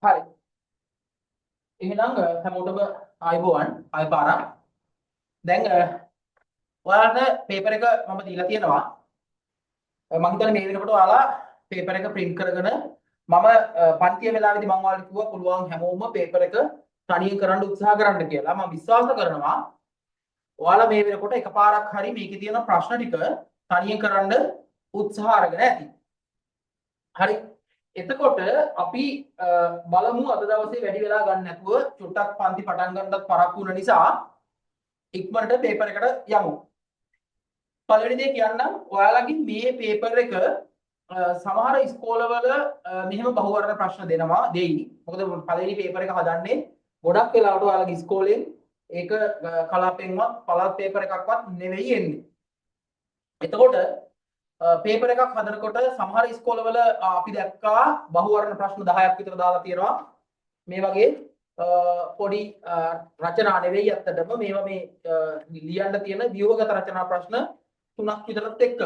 හරි. එහෙනම් හැමෝටම ආයුබෝවන් ආය පාරක්. දැන් ඔයාලට පේපර් එක මම දීලා තියෙනවා. මම හිතන්නේ මේ වෙනකොට ඔයාලා පේපර් එක print කරගෙන මම පන්තිය වෙලාවේදී මම ඔයාලට කිව්වා පුළුවන් හැමෝම පේපර් එක තනියෙන් කරන්න උත්සාහ කරන්න කියලා. මම විශ්වාස කරනවා ඔයාලා මේ වෙනකොට එකපාරක් හරි මේකේ තියෙන ප්‍රශ්න ටික තනියෙන් කරන්න උත්සාහ අරගෙන ඇති. හරි. එතකොට අපි බලමු අද දවසේ වැඩි වෙලා ගන්න නැතුව චුට්ටක් පන්ති පටන් ගන්නත් පරක්කු වුණ නිසා ඉක්මනට පේපර් එකට යමු. පළවෙනි දේ කියන්නම් ඔයාලගේ මේ පේපර් එක සමහර ඉස්කෝලවල මෙහෙම බහුවර්ණ ප්‍රශ්න දෙයි. මොකද පළවෙනි පේපර් එක හදන්නේ ගොඩක් වෙලාවට ඔයාලගේ ඉස්කෝලෙන් ඒක කලාපෙන්වත් පළාත් පේපර් එකක්වත් නෙවෙයි එන්නේ. එතකොට පේපර් එකක් හදනකොට සමහර ඉස්කෝලවල අපි දැක්කා බහුවර්ණ ප්‍රශ්න 10ක් විතර දාලා තියෙනවා. මේ වගේ පොඩි රචනා නෙවෙයි අත්තටම මේවා මේ ලියන්න තියෙන ව්‍යුහගත රචනා ප්‍රශ්න 3ක් විතරත් එක්ක.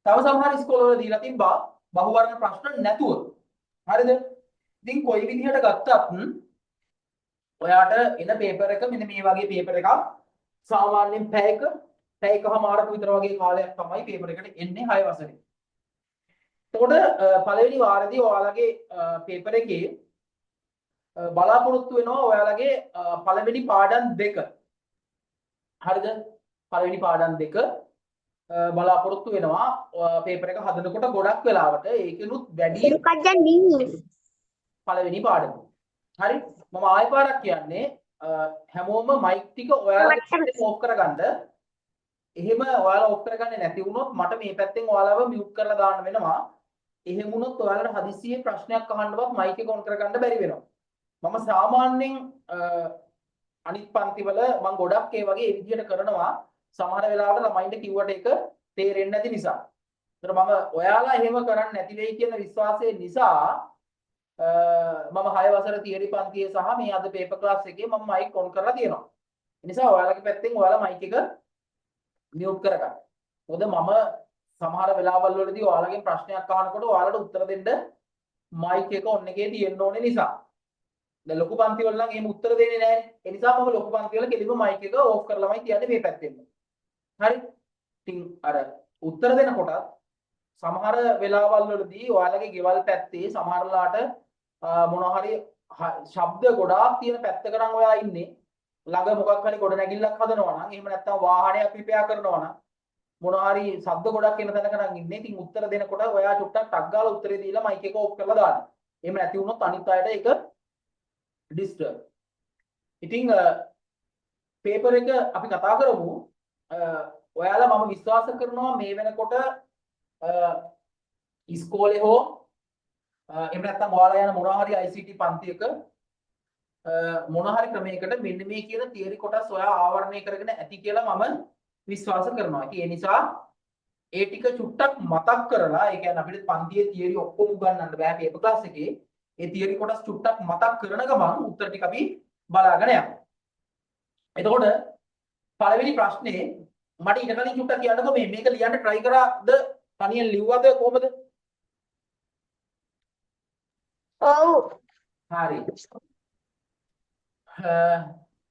තව සමහර ඉස්කෝලවල දීලා තිබ්බා බහුවර්ණ ප්‍රශ්න නැතුව. හරිද? ඉතින් කොයි විදිහට ගත්තත් ඔයාට එන පේපර් එක මෙන්න මේ වගේ පේපර් එකක් සාමාන්‍යයෙන් පැයකමාරක විතර වගේ කාලයක් තමයි පේපර් එකට එන්නේ 6 වසරේ. එතකොට පළවෙනි වාරදී ඔයාලගේ පේපර් එකේ බලාපොරොත්තු වෙනවා ඔයාලගේ පළවෙනි පාඩම් දෙක. හරිද? පළවෙනි පාඩම් දෙක බලාපොරොත්තු වෙනවා පේපර් එක හදනකොට ගොඩක් වෙලාවට ඒකෙනුත් වැඩි පළවෙනි පාඩම. හරි? මම ආයෙ පාරක් කියන්නේ හැමෝම මයික් ටික ඔයාලගේ ඕෆ් කරගන්න. එහෙම ඔයාලා ඔෆ් කරගන්නේ නැති වුණොත් මට මේ පැත්තෙන් ඔයාලව මියුට් කරලා දාන්න වෙනවා. එහෙම වුණොත් ඔයාලට හදිස්සියේ ප්‍රශ්නයක් අහන්නවත් මයික් එක ඔන් කරගන්න බැරි වෙනවා. මම සාමාන්‍යයෙන් අනිත් පන්තිවල මම ගොඩක් ඒ වගේ ඒ විදිහට කරනවා. සමහර වෙලාවට ළමයින්ට කිව්වට ඒක තේරෙන්නේ නැති නිසා. ඒතර මම ඔයාලා එහෙම කරන්නේ නැති වෙයි කියන විශ්වාසය නිසා මම 6 වසර තියරි පන්තියේ සහ මේ අද පේපර් ක්ලාස් එකේ මම මයික් ඔන් කරලා තියෙනවා. ඒ නිසා ඔයාලගේ පැත්තෙන් ඔයාලා මයික් එක මියුට් කරගන්න. මොකද මම සමහර වෙලාවල් වලදී ඔයාලගෙන් ප්‍රශ්නයක් අහනකොට ඔයාලට උත්තර දෙන්න මයික් එක ඔන් එකේ තියෙන්න ඕනේ නිසා. දැන් ලොකු පන්ති වල නම් එහෙම උත්තර දෙන්නේ නැහැ. ඒ නිසා මම ලොකු පන්ති වල කෙලිම මයික් එක ඕෆ් කරලාමයි තියන්නේ මේ පැත්තෙන්. හරි? ඉතින් අර උත්තර දෙනකොට සමහර වෙලාවල් වලදී ඔයාලගේ ගෙවල් පැත්තේ සමහරලාට මොනවා හරි ශබ්ද ගොඩාක් තියෙන පැත්තක නම් ඔයා ඉන්නේ. ළඟ මොකක් හරි ගොඩ නැගිල්ලක් හදනවා නම් එහෙම නැත්නම් වාහනයක් රිපෙයාර් කරනවා නම් මොනවා හරි ශබ්ද ගොඩක් එන තැනක නම් ඉන්නේ. ඉතින් උත්තර දෙනකොට ඔයා චුට්ටක් ටක් ගාලා උත්තරේ දීලා මයික් එක ඕෆ් කරලා දාන්න. එහෙම නැති වුණොත් අනිත් අයට ඒක ඩිස්ටර්බ්. ඉතින් පේපර් එක අපි කතා කරමු. ඔයාලා මම විශ්වාස කරනවා මේ වෙනකොට ඉස්කෝලේ හෝ එහෙම නැත්නම් ඔයාලා යන මොනවා හරි ICT පන්තියක මොන හරි ක්‍රමයකට මෙන්න මේ කියන තියරි කොටස් ඔයා ආවරණය කරගෙන ඇති කියලා මම විශ්වාස කරනවා. ඒ නිසා ඒ ටික චුට්ටක් මතක් කරලා ඒ කියන්නේ අපිට පන්තියේ තියරි ඔක්කොම උගන්වන්න බෑ පේපර් ක්ලාස් එකේ. ඒ තියරි කොටස් චුට්ටක් මතක් කරන ගමන් උත්තර ටික අපි බලාගෙන යමු. එතකොට පළවෙනි ප්‍රශ්නේ මට ඊට කලින් චුට්ටක් කියන්නකෝ මේක ලියන්න try කරාද තනියෙන් ලිව්වද කොහමද? ඔව්. හරි.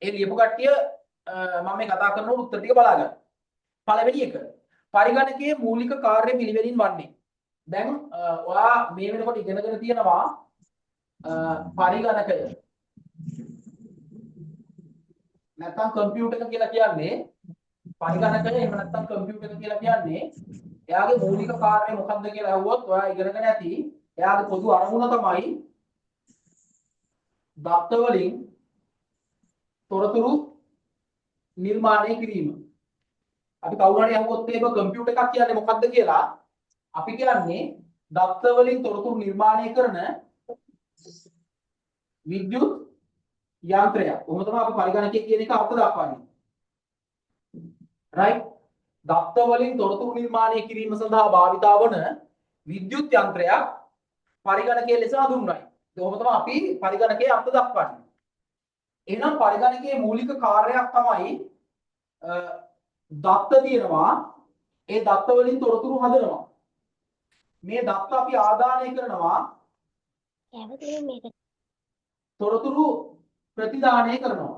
ඒ ලියපු කට්ටිය මම මේ කතා කරනකොට උත්තර ටික බලාගන්න. පළවෙනි එක. පරිගණකයේ මූලික කාර්ය පිළිවෙලින් වන්නේ. දැන් ඔයා මේ වෙනකොට ඉගෙනගෙන තියෙනවා පරිගණකය. නැත්නම් කම්පියුටර් එක කියලා කියන්නේ පරිගණකය එහෙම නැත්නම් කම්පියුටර් එක කියලා කියන්නේ එයාගේ මූලික කාර්යය මොකක්ද කියලා අහුවොත් ඔයා ඉගෙනගෙන ඇති. එයාගේ පොදු අරමුණ තමයි දත්ත වලින් තොරතුරු නිර්මාණය කිරීම. අපි කවුරු හරි අහුවොත් ඒක කම්පියුටර් එකක් කියන්නේ මොකක්ද කියලා අපි කියන්නේ දත්ත වලින් තොරතුරු නිර්මාණය කරන විද්‍යුත් යන්ත්‍රයක්. කොහොමද තමයි අපි පරිගණකය කියන එක අර්ථ දක්වන්නේ. right? දත්ත වලින් තොරතුරු නිර්මාණය කිරීම සඳහා භාවිතා වන විද්‍යුත් යන්ත්‍රයක් පරිගණකයේ ලෙස හඳුන්වයි. කොහොමද තමයි අපි පරිගණකයේ අර්ථ දක්වන්නේ. එහෙනම් පරිගණකයේ මූලික කාර්යයක් තමයි දත්ත තියෙනවා. ඒ දත්ත වලින් තොරතුරු හදනවා. මේ දත්ත අපි ආදානය කරනවා තොරතුරු ප්‍රතිදානය කරනවා.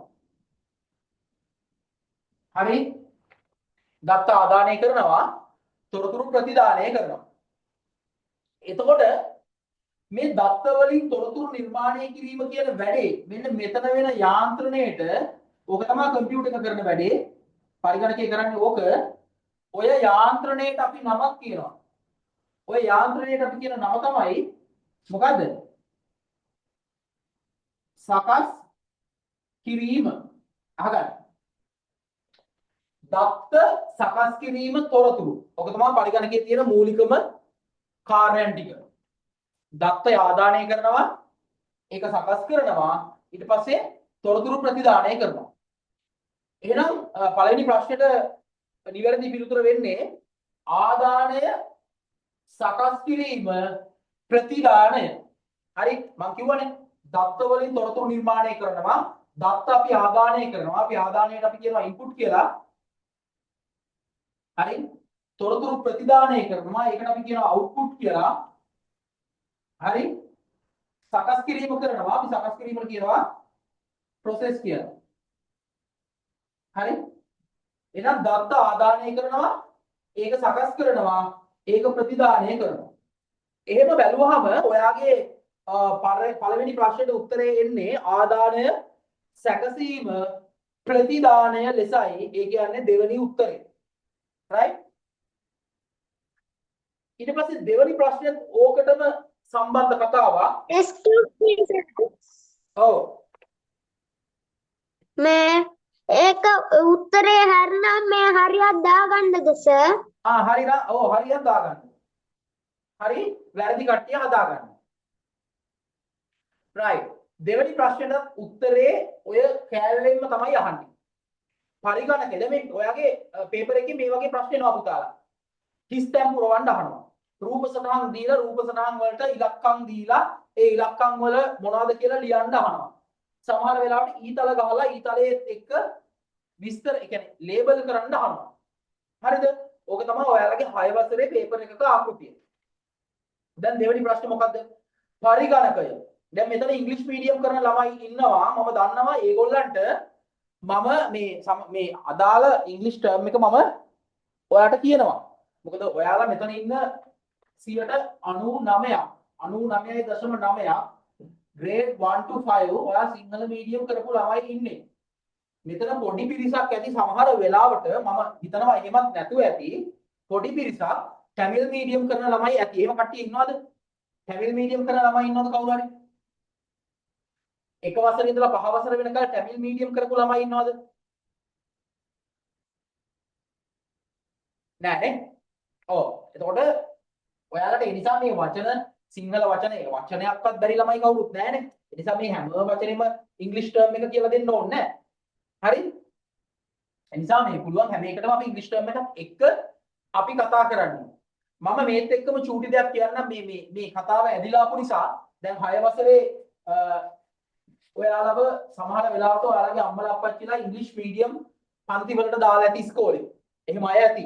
හරි? දත්ත ආදානය කරනවා, තොරතුරු ප්‍රතිදානය කරනවා. එතකොට මේ දත්ත වලින් තොරතුරු නිර්මාණය කිරීම කියන වැඩේ මෙන්න මෙතන වෙන යාන්ත්‍රණයට ඕක තමයි කම්පියුටර් එක කරන වැඩේ. පරිගණකය කරන්නේ ඕක. ඔය යාන්ත්‍රණයට අපි නමක් කියනවා. ඔය යාන්ත්‍රණයට අපි කියන නම තමයි මොකද්ද? සකස් කිරීම. අහගන්න. දත්ත සකස් කිරීම තොරතුරු. ඔක තමයි පරිගණකයේ තියෙන මූලිකම කාර්යයන් ටික. දත්ත ආදානය කරනවා, ඒක සකස් කරනවා, ඊට පස්සේ තොරතුරු ප්‍රතිදානය කරනවා. එහෙනම් පළවෙනි ප්‍රශ්නෙට නිවැරදි පිළිතුර වෙන්නේ ආදානය සකස් කිරීම ප්‍රතිදානය. හරි මම කිව්වනේ දත්ත වලින් තොරතුරු නිර්මාණය කරනවා, දත්ත අපි ආදානය කරනවා, අපි ආදානයට අපි කියනවා ඉන්පුට් කියලා. හරි තොරතුරු ප්‍රතිදානය කරනවා, ඒකට අපි කියනවා අවුට්පුට් කියලා. හරි සකස් කිරීම කරනවා, අපි සකස් කිරීමට කියනවා ප්‍රොසෙස් කියලා. හරි එහෙනම් දත්ත ආදානය කරනවා, ඒක සකස් කරනවා, ඒක ප්‍රතිදානය කරනවා. එහෙම බැලුවහම ඔයාගේ පළවෙනි ප්‍රශ්නෙට උත්තරේ එන්නේ ආදානය සැකසීම ප්‍රතිදානය ලෙසයි. ඒ කියන්නේ දෙවෙනි උත්තරේ. right ඊට පස්සේ දෙවෙනි ප්‍රශ්නෙත් ඕකටම සම්බන්ධ කතාවක්. ඔව් මේ ඒක උත්තරේ හරිනම් මේ හරියට දාගන්නද සර්? හරි නා ඔව් හරියට දාගන්න. හරි වැරදි කට්ටිය හදාගන්න. right දෙවෙනි ප්‍රශ්නෙට උත්තරේ ඔය කෑල්ලෙන්ම තමයි අහන්නේ. පරිගණකෙද මේ ඔයාගේ පේපර් එකේ මේ වගේ ප්‍රශ්න එනවා පුතාලා. හිස් තැන් පුරවන්න අහනවා. රූප සටහන් දීලා රූප සටහන් වලට ඉලක්කම් දීලා ඒ ඉලක්කම් වල මොනවද කියලා ලියන්න අහනවා. සමහර වෙලාවට ඊතල ගහලා ඊතලයේ එක්ක විස්තර ඒ කියන්නේ ලේබල් කරන්න අහනවා. හරිද? ඕක තමයි ඔයාලගේ 6 වසරේ පේපර් එකක ආකෘතිය. දැන් දෙවෙනි ප්‍රශ්නේ මොකද්ද? පරිගණකය. දැන් මෙතන ඉංග්‍රීසි මීඩියම් කරන ළමයි ඉන්නවා. මම දන්නවා ඒගොල්ලන්ට මම මේ අදාළ ඉංග්‍රීසි ටර්ම් එක මම ඔයාලට කියනවා. මොකද ඔයාලා මෙතන ඉන්න 99.9 grade 1 to 5 ඔයා සිංහල මීඩියම් කරපු ළමයි ඉන්නේ. මෙතන පොඩි පිරිසක් ඇති සමහර වෙලාවට මම හිතනවා එහෙමත් නැතුව ඇති පොඩි පිරිසක් තමිල් මීඩියම් කරන ළමයි ඇති. එහෙම කට්ටිය ඉන්නවද? තමිල් මීඩියම් කරන ළමයි ඉන්නවද කවුරු හරි? එක වසරේ ඉඳලා 5 වසර වෙනකල් තමිල් මීඩියම් කරපු ළමයි ඉන්නවද? නෑ නේ. ඔව්. එතකොට ඔයාලට ඒ නිසා මේ වචන සිංහල වචනයක්වත් බැරි ළමයි කවුරුත් නෑනේ. ඒ නිසා මේ හැම වචනෙම ඉංග්‍රීසි ටර්ම් එක කියලා දෙන්න ඕනේ නෑ. හරිද? ඒ නිසා මේ පුළුවන් හැම එකටම අපි ඉංග්‍රීසි ටර්ම් එකක් එක්ක අපි කතා කරන්නේ. මම මේත් එක්කම චූටි දෙයක් කියන්නම් මේ කතාව ඇදිලා ආපු නිසා දැන් 6 වසරේ ඔයාලව සමහර වෙලාවට ඔයාලගේ අම්මලා අප්පච්චිලා ඉංග්‍රීසි මීඩියම් පන්ති වලට දාලා ඇති ඉස්කෝලේ. එහෙම අය ඇති.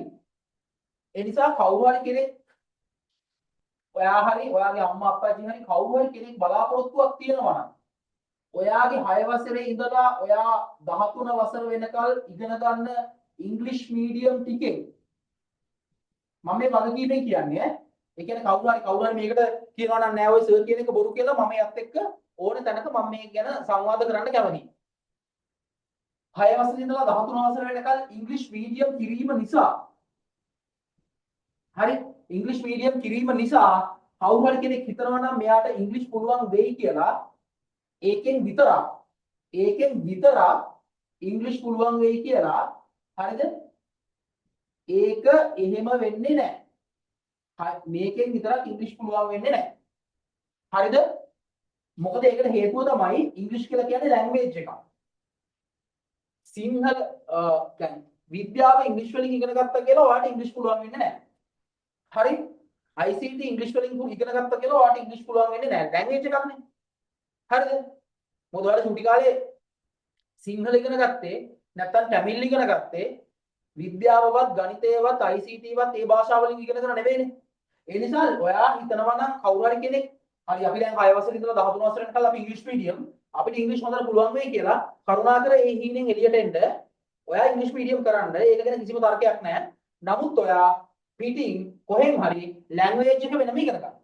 ඒ නිසා කවුරු හරි කෙනෙක් ඔයා හරි ඔයාගේ අම්මා අප්පච්චි හරි කවුරු හරි කෙනෙක් බලාපොරොත්තුවක් තියෙනවා නම් ඔයාගේ 6 වසරේ ඉඳලා ඔයා 13 වසර වෙනකල් ඉගෙන ගන්න ඉංග්‍රීසි මීඩියම් ටිකේ මම මේ වගකීමෙන් කියන්නේ ඒ කියන්නේ කවුරු හරි මේකට කියනවා නම් නෑ ඔය සර් කියන එක බොරු කියලා මම එයත් එක්ක ඕනේ තැනක මම මේක ගැන සංවාද කරන්න කැමතියි. 6 වසරේ ඉඳලා 13 වසර වෙනකල් ඉංග්‍රීසි මීඩියම් කිරීම නිසා හරි ඉංග්‍රීසි මීඩියම් කිරීම නිසා කවුරු හරි කෙනෙක් හිතනවා නම් මෙයාට ඉංග්‍රීසි පුළුවන් වෙයි කියලා ඒකෙන් විතරක් ඉංග්‍රීසි පුළුවන් වෙයි කියලා හරිද? ඒක එහෙම වෙන්නේ නැහැ. මේකෙන් විතරක් ඉංග්‍රීසි පුළුවන් වෙන්නේ නැහැ. හරිද? මොකද ඒකට හේතුව තමයි ඉංග්‍රීසි කියලා කියන්නේ ලැන්ග්වේජ් එකක්. සිංහල කියන්නේ විද්‍යාව ඉංග්‍රීසි වලින් ඉගෙන ගත්තා කියලා ඔයාලට ඉංග්‍රීසි පුළුවන් වෙන්නේ නැහැ. හරි? ICT ඉංග්‍රීසි වලින් ඉගෙන ගත්තා කියලා ඔයාලට ඉංග්‍රීසි පුළුවන් වෙන්නේ නැහැ. ලැන්ග්වේජ් එකක් නේ. හරිද? මොකද ඔයාලා චුටි කාලේ සිංහල ඉගෙන ගත්තේ නැත්නම් තමිල් ඉගෙන ගත්තේ විද්‍යාවවත් ගණිතයවත් ICTවත් ඒ භාෂාවලින් ඉගෙනගෙන නෙවෙයිනේ. ඒ නිසා ඔයා හිතනවා නම් කවුරු හරි කෙනෙක් හරි අපි දැන් 6 වසරේ ඉඳලා 13 වසර වෙනකල් අපි ඉංග්‍රීසි මීඩියම් අපිට ඉංග්‍රීසි හොඳට පුළුවන් වෙයි කියලා කරුණාකර ඒ හීනෙන් එළියට එන්න. ඔයා ඉංග්‍රීසි මීඩියම් කරන්න. ඒක ගැන කිසිම තර්කයක් නැහැ. නමුත් ඔයා පිටින් කොහෙන් හරි ලැන්ග්වේජ් එක වෙනම ඉගෙන ගන්න.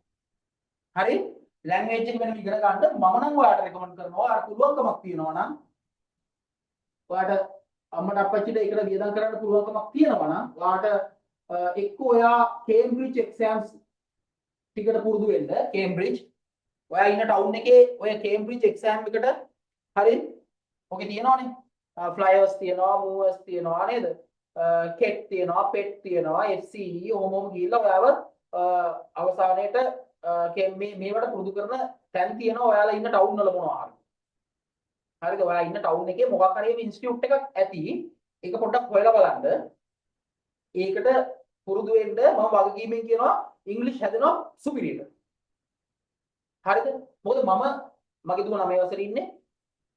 හරි? ලැන්ග්වේජ් එක වෙනම ඉගෙන ගන්න මම නම් ඔයාලට රෙකමන්ඩ් කරනවා. අර පුළුවන්කමක් තියෙනවා නම් ඔයාලට අම්මට අප්පච්චිට ඒකට වියදම් කරන්න පුළුවන්කමක් තියෙනවා නම් ඔයාලට එක්ක ඔයා කේම්බ්‍රිජ් එක්සෑම්ස් ටිකට පුරුදු වෙන්න. කේම්බ්‍රිජ් ඔයා ඉන්න ටවුන් එකේ ඔය කේම්බ්‍රිජ් එක්සෑම් එකට හරි ඔකේ තියෙනවනේ ෆ්ලයර්ස් තියෙනවා මූවර්ස් තියෙනවා නේද කෙට් තියෙනවා පෙට් තියෙනවා FCE ඕමෝම ගිහිල්ලා ඔයාව අවසානයේට මේවට පුරුදු කරන තැන් තියෙනවා ඔයාලා ඉන්න ටවුන් වල මොනවා හරි හරිද ඔයා ඉන්න ටවුන් එකේ මොකක් හරි ඉන්ස්ටිටියුට් එකක් ඇති ඒක පොඩ්ඩක් හොයලා බලන්න ඒකට පුරුදු වෙන්න මම වගකීමෙන් කියනවා ඉංග්‍රීසි හැදෙනවා සුපිරියට හරිද මොකද මම මගේ දුව 9 වසරේ ඉන්නේ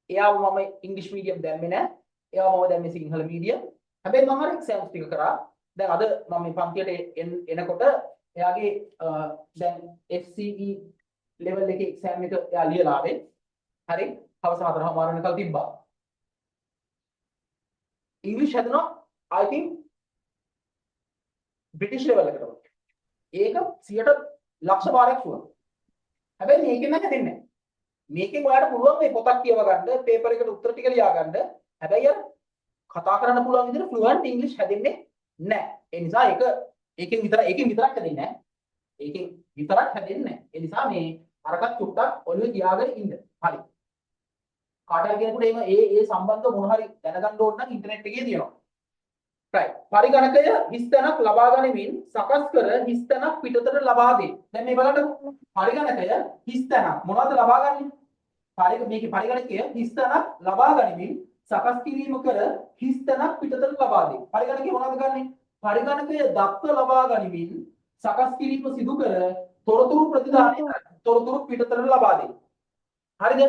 එයාව මම ඉංග්‍රීසි මීඩියම් දැම්මේ නැහැ එයාව මම දැම්මේ සිංහල මීඩියම් හැබැයි මම අර එක්සෑම්ස් ටික කරා දැන් අද මම මේ පන්තියට එනකොට එයාගේ දැන් FCE ලෙවල් එකේ එක්සෑම් එක එයා ලියලා ආවේ හරි හවස 4:00 වෙනකල් තිබ්බා ඉංග්‍රීසි හැදෙනවා I think බ්‍රිටිෂ් ලෙවල් එකට වගේ ඒක 100ට ලක්ෂ වාරයක් ෂුවර් හැබැයි මේකෙන් නම් හැදෙන්නේ නැහැ. මේකෙන් ඔයාලට පුළුවන් මේ පොතක් කියව ගන්න, පේපර් එකට උත්තර ටික ලියා ගන්න. හැබැයි අර කතා කරන්න පුළුවන් විදිහට ෆ්ලුවන්ට් ඉංග්‍රීසි හැදෙන්නේ නැහැ. ඒ නිසා ඒකෙන් විතරක් හැදෙන්නේ නැහැ. ඒකෙන් විතරක් හැදෙන්නේ නැහැ. ඒ නිසා මේ අරකට චුට්ටක් ඔළුවේ තියාගෙන ඉන්න. හරි. කාට හරි කෙනෙකුට ඒ සම්බන්ධව මොන හරි දැනගන්න ඕන නම් ඉන්ටර්නෙට් එකේ තියෙනවා. right. පරිගණකය හිස්තැනක් ලබා ගනිමින් සකස් කර හිස්තැනක් පිටතට ලබා දේ. දැන් මේ බලන්න පරිගණකය හිස්තැනක් මොනවද ලබා ගන්නේ? මේකේ පරිගණකය හිස්තැනක් ලබා ගනිමින් සකස් කිරීම කර හිස්තැනක් පිටතට ලබා දේ. පරිගණකය මොනවද ගන්නෙ? පරිගණකය දත්ත ලබා ගනිමින් සකස් කිරීම සිදු කර තොරතුරු ප්‍රතිදානය තොරතුරු පිටතට ලබා දේ. හරිද?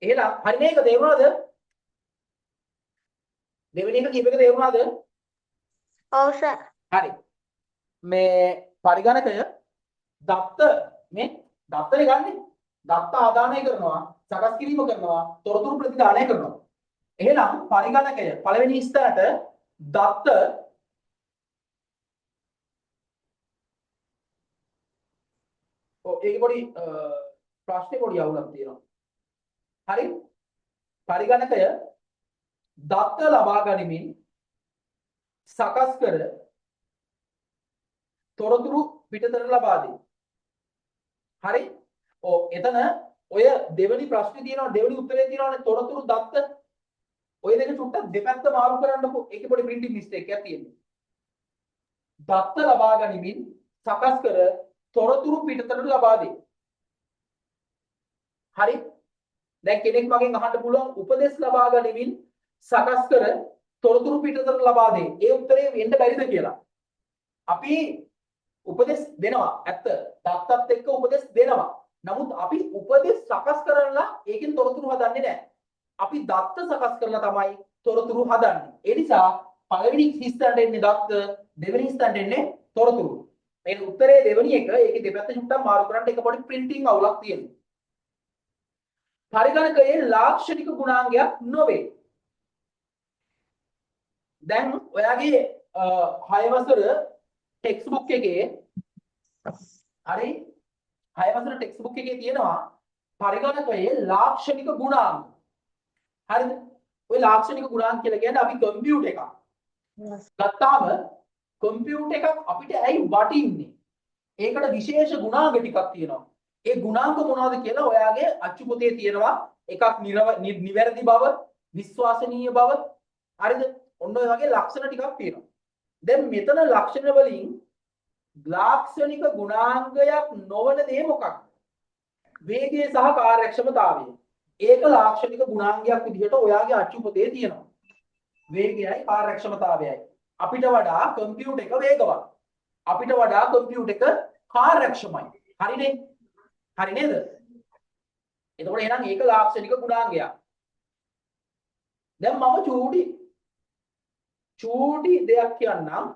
එහෙනම් හරි මේක තේරුණාද? දෙවෙනි එක කීප එක තේරුණාද? ඔව් සර්. හරි. මේ පරිගණකය දත්ත මේ දත්තනේ ගන්නෙ. දත්ත ආදානය කරනවා, සකස් කිරීම කරනවා, තොරතුරු ප්‍රතිදානය කරනවා. එහෙනම් පරිගණකය පළවෙනි ස්ථානට දත්ත ඒක පොඩි ප්‍රශ්නේ පොඩි අවුලක් තියෙනවා. හරි? පරිගණකය දත්ත ලබා ගනිමින් සකස් කර තොරතුරු පිටතට ලබා දෙයි. හරි? ඔව් එතන ඔය දෙවෙනි ප්‍රශ්නේ තියෙනවා දෙවෙනි උත්තරේ තියෙනවානේ තොරතුරු දත්ත. ඔය දෙක චුට්ටක් දෙපැත්ත මාරු කරන්නකෝ. ඒකේ පොඩි printing mistake එකක් තියෙනවා. දත්ත ලබා ගනිමින් සකස් කර තොරතුරු පිටතට ලබා දෙයි. හරි? දැන් කෙනෙක් මගෙන් අහන්න පුළුවන් උපදෙස් ලබා ගනිමින් සකස් කර තොරතුරු පිටතට ලබා දෙයි. ඒ උත්තරේ වෙන්න බැරිද කියලා. අපි උපදෙස් දෙනවා. ඇත්ත. දත්තත් එක්ක උපදෙස් දෙනවා. නමුත් අපි උපදෙස් සකස් කරලා ඒකෙන් තොරතුරු හදන්නේ නැහැ. අපි දත්ත සකස් කරලා තමයි තොරතුරු හදන්නේ. ඒ නිසා පළවෙනි හිස්තැනට එන්නේ දත්ත, දෙවෙනි හිස්තැනට එන්නේ තොරතුරු. මේ උත්තරේ දෙවෙනි එක ඒකේ දෙපැත්ත චුට්ටක් මාරු කරන්න ඒක පොඩි printing අවුලක් තියෙනවා. පරිගණකයේ ලාක්ෂණික ගුණාංගයක් නොවේ. දැන් ඔයාගේ 6 වසර ටෙක්ස්ට් බුක් එකේ හරි 6 වසර ටෙක්ස්ට් බුක් එකේ තියෙනවා පරිගණකයේ ලාක්ෂණික ගුණාංග. හරිද? ඔය ලාක්ෂණික ගුණාංග කියලා කියන්නේ අපි කම්පියුටර් එකක් ගත්තාම කම්පියුටර් එකක් අපිට ඇයි වටින්නේ? ඒකට විශේෂ ගුණාංග ටිකක් තියෙනවා. ඒ ගුණාංග මොනවද කියලා ඔයාගේ අච්චු පොතේ තියෙනවා. එකක් නිවැරදි බව, විශ්වාසනීය බව. හරිද? ඔන්න ඔය වගේ ලක්ෂණ ටිකක් තියෙනවා. දැන් මෙතන ලක්ෂණ වලින් ලාක්ෂණික ගුණාංගයක් නොවන දේ මොකක්ද? වේගය සහ කාර්යක්ෂමතාවය. ඒක ලාක්ෂණික ගුණාංගයක් විදිහට ඔයාගේ අච්චු පොතේ තියෙනවා. වේගයයි කාර්යක්ෂමතාවයයි. අපිට වඩා කම්පියුටර් එක වේගවත්. අපිට වඩා කම්පියුටර් එක කාර්යක්ෂමයි. හරිනේ? හරි නේද? එතකොට එහෙනම් ඒක ලාක්ෂණික ගුණාංගයක්. දැන් මම චූටි දෙයක් කියන්නම්.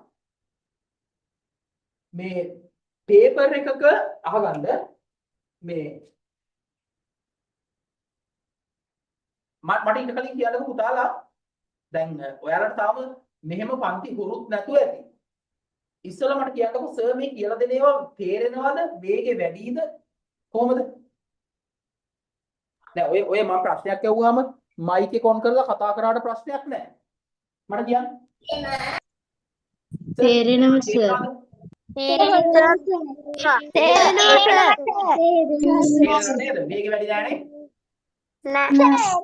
මේ පේපර් එකක අහගන්න මේ මට ඊට කලින් කියන්නකෝ පුතාලා දැන් ඔයාලට තාම මෙහෙම පන්ති හුරුත් නැතුව ඇති. ඉස්සෙල්ලා මට කියන්නකෝ සර් මේ කියලා දෙන ඒවා තේරෙනවද? වේගෙ වැඩිද? කොහොමද? දැන් ඔය මම ප්‍රශ්නයක් අහුවාම මයික් එක ඔන් කරලා කතා කරාට ප්‍රශ්නයක් නැහැ. මට කියන්න. තේරෙනවා සර්. නේද? වේගෙ වැඩි නැහැ නේ?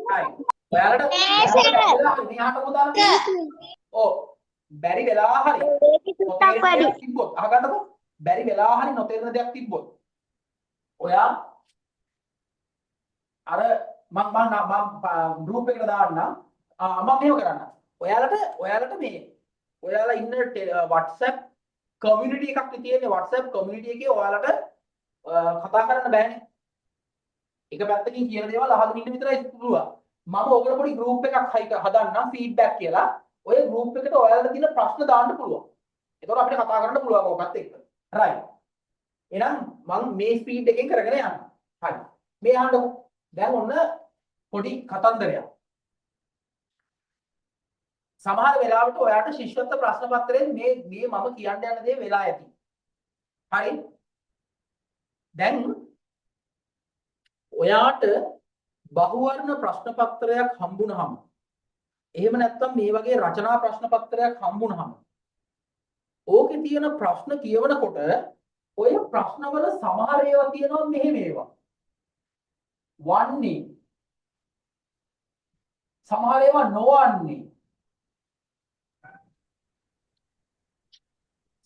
හරි. ඔයාලට මෙහාට පුතාලා ඔව් බැරි වෙලා හරි තිබ්බොත් අහගන්නකෝ බැරි වෙලා හරි නොතේරෙන දෙයක් තිබ්බොත් ඔයා අර මම ගෲප් එකට දාන්නම් මම මේව කරන්න ඔයාලට මේ ඔයාලා ඉන්න WhatsApp community එකක් තියෙන්නේ WhatsApp community එකේ ඔයාලට කතා කරන්න බෑනේ එක පැත්තකින් කියන දේවල් අහගෙන ඉන්න විතරයි පුළුවන් මම ඔයගොල්ලෝ පොඩි group එකක් හදන්නම් feedback කියලා ඔය group එකට ඔයාලට තියෙන ප්‍රශ්න දාන්න පුළුවන්. එතකොට අපිට කතා කරන්න පුළුවන් ඕකත් එක්ක. right. එහෙනම් මම මේ ස්පීඩ් එකෙන් කරගෙන යනවා. හරි. මේ අහන්නකො. දැන් ඔන්න පොඩි කතන්දරයක්. සමහර වෙලාවට ඔයාට ශිෂ්‍යත්ව ප්‍රශ්න පත්‍රයෙන් මේ මම කියන්න යන දේ වෙලා ඇති. හරි. දැන් ඔයාට බහුවර්ණ ප්‍රශ්න පත්‍රයක් හම්බුනහම එහෙම නැත්නම් මේ වගේ රචනා ප්‍රශ්න පත්‍රයක් හම්බුනහම ඕකේ තියෙන ප්‍රශ්න කියවනකොට ඔය ප්‍රශ්නවල සමහර ඒවා තියෙනවා මෙහෙම ඒවා වන්නේ සමහර ඒවා නොවන්නේ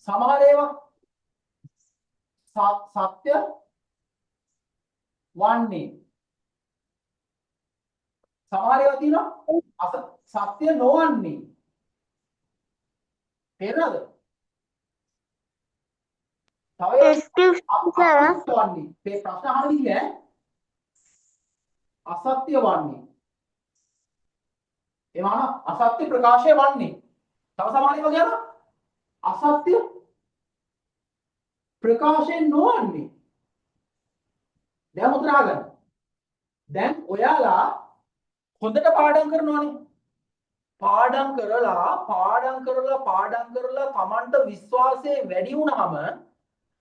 සමහර ඒවා සත්‍ය වන්නේ සමහර ඒවා තියෙනවා සත්‍ය නොවන්නේ තේරෙනවද? තව වන්නේ මේ ප්‍රශ්න අහන විදිහ අසත්‍ය වන්නේ එවන අසත්‍ය ප්‍රකාශය වන්නේ තව සමහර ඒවා කියනවා අසත්‍ය ප්‍රකාශය නොවන්නේ දැන් උත්තර අහගන්න දැන් ඔයාලා හොඳට පාඩම් කරනවානේ පාඩම් කරලා Tamanට විශ්වාසය වැඩි වුණාම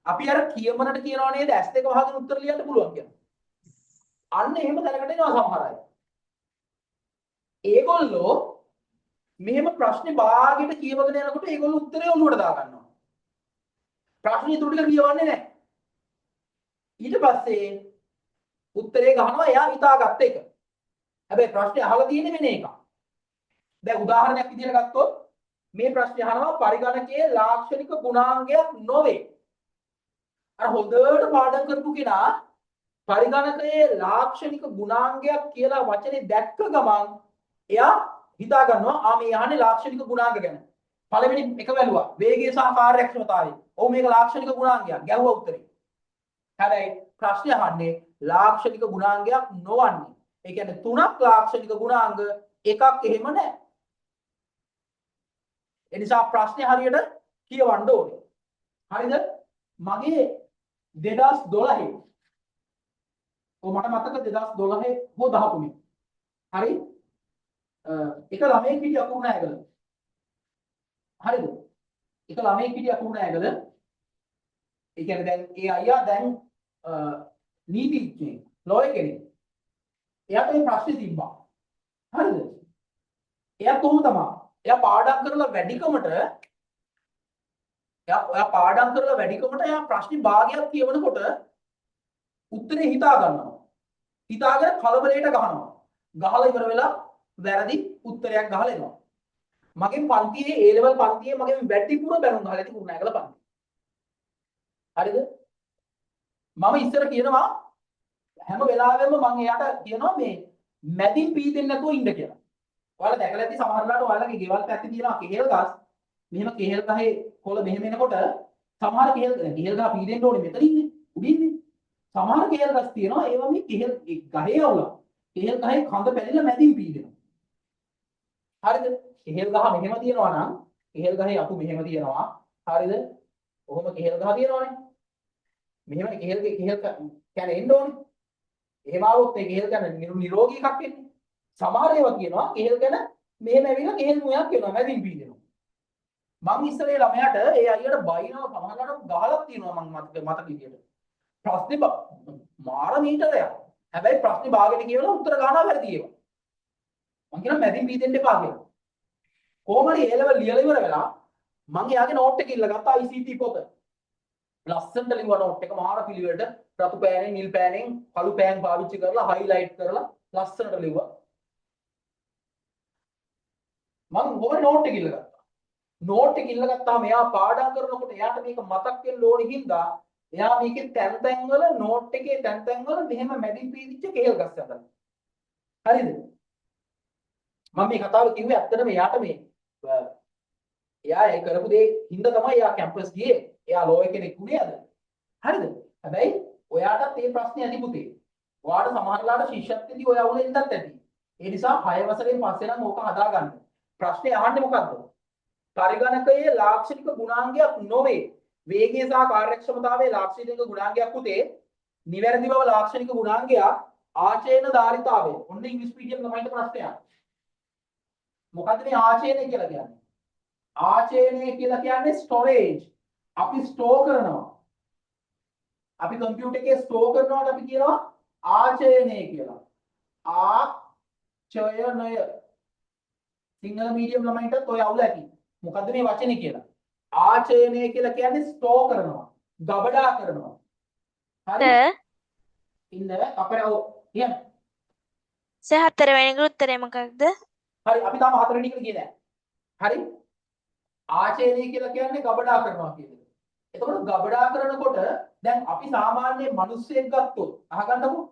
අපි අර කියමනට කියනවා නේද ඇස් දෙක වහගෙන උත්තර ලියන්න පුළුවන් කියලා. අන්න එහෙම දැනකට එනවා සමහර අය. ඒගොල්ලෝ මෙහෙම ප්‍රශ්නේ භාගයට කියවගෙන යනකොට ඒගොල්ලෝ උත්තරේ ඔලුවට දා ගන්නවා. ප්‍රශ්නේ ඉතුරු ටික කියවන්නේ නැහැ. ඊට පස්සේ උත්තරේ ගහනවා එයා හිතාගත්ත එක. හැබැයි ප්‍රශ්නේ අහලා තියෙන්නේ වෙන එකක්. දැන් උදාහරණයක් විදිහට ගත්තොත් මේ ප්‍රශ්නේ අහනවා පරිගණකයේ ලාක්ෂණික ගුණාංගයක් නොවේ. අර හොඳට පාඩම් කරපු කෙනා පරිගණකයේ ලාක්ෂණික ගුණාංගයක් කියලා වචනේ දැක්ක ගමන් එයා හිතා ගන්නවා මේ අහන්නේ ලාක්ෂණික ගුණාංග ගැන. පළවෙනි එක වැළුවා වේගය සහ කාර්යක්ෂමතාවය. ඔව් මේක ලාක්ෂණික ගුණාංගයක්. ගැහුවා උත්තරේ. හැබැයි ප්‍රශ්නේ අහන්නේ ලාක්ෂණික ගුණාංගයක් නොවන්නේ. ඒ කියන්නේ තුනක් ලාක්ෂණික ගුණාංග එකක් එහෙම නැහැ. ඒ නිසා ප්‍රශ්නේ හරියට කියවන්න ඕනේ. හරිද? මගේ 2012 මට මතක 2012 හෝ 13 හරි එක ළමයෙක් හිටිය අකුරුණෑගල හරිද එක ළමයෙක් හිටිය අකුරුණෑගල ඒ කියන්නේ දැන් ඒ අයියා දැන් නීතිඥයෙක් ලෝය කෙනෙක් එයාට මේ ප්‍රශ්නේ තිබ්බා හරිද එයා කොහොම තමයි එයා පාඩම් කරලා වැඩිකමට එයා පාඩම් කරලා වැඩිකමට එයා ප්‍රශ්නේ භාගයක් කියවනකොට උත්තරේ හිතා ගන්නවා. හිතාගෙන කලබලයට ගහනවා. ගහලා ඉවර වෙලා වැරදි උත්තරයක් ගහලා එනවා. මගේ පන්තියේ A level පන්තියේ මගේ වැඩිපුර බැනුම් ගහලා තිබුණ නැගල පන්ති. හරිද? මම ඉස්සර කියනවා හැම වෙලාවෙම මම එයාට කියනවා මේ මැදින් පීදෙන්නේ නැතුව ඉන්න කියලා. ඔයාලා දැකලා ඇති සමහර වෙලාවට ඔයාලගේ ගෙවල් පැත්තේ තියෙනවා කෙහෙල් ගස්. මෙහෙම කෙහෙල් ගහේ කොළ මෙහෙම එනකොට සමහර කෙහෙල් ගහ පීදෙන්න ඕනේ මෙතන ඉන්නේ. උඩින්නේ. සමහර කෙහෙල් ගස් තියෙනවා ඒවා මේ කෙහෙල් ගහේ අවුල. කෙහෙල් ගහේ කඳ පැලිලා මැදින් පීදෙනවා. හරිද? කෙහෙල් ගහ මෙහෙම තියෙනවා නම් කෙහෙල් ගහේ අතු මෙහෙම තියෙනවා. හරිද? කොහොම කෙහෙල් ගහ තියෙනවනේ. මෙහෙම කෙහෙල් කියන්නේ එන්න ඕනේ. එහෙම આવොත් ඒ කෙහෙල් ගන්න නිරෝගී එකක් වෙන්නේ. සමහර ඒවා කියනවා කේල් ගැන මෙහෙම ඇවිල්ලා කේල් මුයක් කියනවා මැදින් පීදෙනවා. මං ඉස්සරේ ළමයාට ඒ අයියට බයිනවා සමහරකට ගහලා තියෙනවා මං මතක විදියට. ප්‍රශ්නේ මාර මීටරයක්. හැබැයි ප්‍රශ්නේ භාගෙට කියවලා උත්තර ගන්නවා වැරදි ඒවා. මං කියනවා මැදින් පීදෙන්න එපා කියලා. කොහොම හරි ඒ ලෙවල් ලියලා ඉවර වෙලා මං එයාගේ නෝට් එක ඉල්ල ගත්තා ICT පොත. ලස්සනට ලිව්වා නෝට් එක මාර පිළිවෙලට රතු පෑනෙන් නිල් පෑනෙන් කළු පෑන් පාවිච්චි කරලා හයිලයිට් කරලා ලස්සනට ලිව්වා. මං කොහොමද නෝට් එක ඉල්ල ගත්තා. නෝට් එක ඉල්ල ගත්තාම එයා පාඩම් කරනකොට එයාට මේක මතක් වෙන්න ඕනේ හින්දා එයා මේකේ තැන් තැන් වල නෝට් එකේ තැන් තැන් වල මෙහෙම මැදින් පීදිච්ච කේල් ගස් හදලා. හරිද? මම මේ කතාව කිව්වේ ඇත්තටම එයාට මේ එයා ඒ කරපු දේ හින්දා තමයි එයා කැම්පස් ගියේ. එයා ලෝය කෙනෙක් වුණේ අද. හරිද? හැබැයි ඔයාටත් මේ ප්‍රශ්නේ ඇති පුතේ. ඔයාට සමහරලාට ශිෂ්‍යත්වයේදී ඔය අවුල එන්නත් ඇති. ඒ නිසා 6 වසරෙන් පස්සේ නම් ඕක හදාගන්න. ප්‍රශ්නේ අහන්නේ මොකද්ද? පරිගණකයේ ලාක්ෂණික ගුණාංගයක් නොවේ. වේගය සහ කාර්යක්ෂමතාවයේ ලාක්ෂණික ගුණාංගයක් පුතේ. නිවැරදි බව ලාක්ෂණික ගුණාංගයක් ආචේන ධාරිතාවය. ඔන්න ඉංග්‍රීසි මීඩියම් ළමයින්ට ප්‍රශ්නයක්. මොකද්ද මේ ආචේනය කියලා කියන්නේ? ආචේනය කියලා කියන්නේ ස්ටෝරේජ්. අපි ස්ටෝර් කරනවා. අපි කම්පියුටර් එකේ ස්ටෝර් කරනවාට අපි කියනවා ආචයනය කියලා. ආචයනය. සිංහල මීඩියම් ළමයින්ටත් ඔය අවුල ඇති. මොකද්ද මේ වචනේ කියලා? ආචයනය කියලා කියන්නේ ස්ටෝර් කරනවා. ගබඩා කරනවා. හරි? ඉන්න අපේ කියන්න. හතරවෙනි උත්තරේ මොකක්ද? හරි අපි තාම හතරවෙනි එකට ගියේ නැහැ. හරි? ආචයනය කියලා කියන්නේ ගබඩා කරනවා කියන එක. එතකොට ගබඩා කරනකොට දැන් අපි සාමාන්‍ය මිනිස්සෙක් ගත්තොත් අහගන්නකො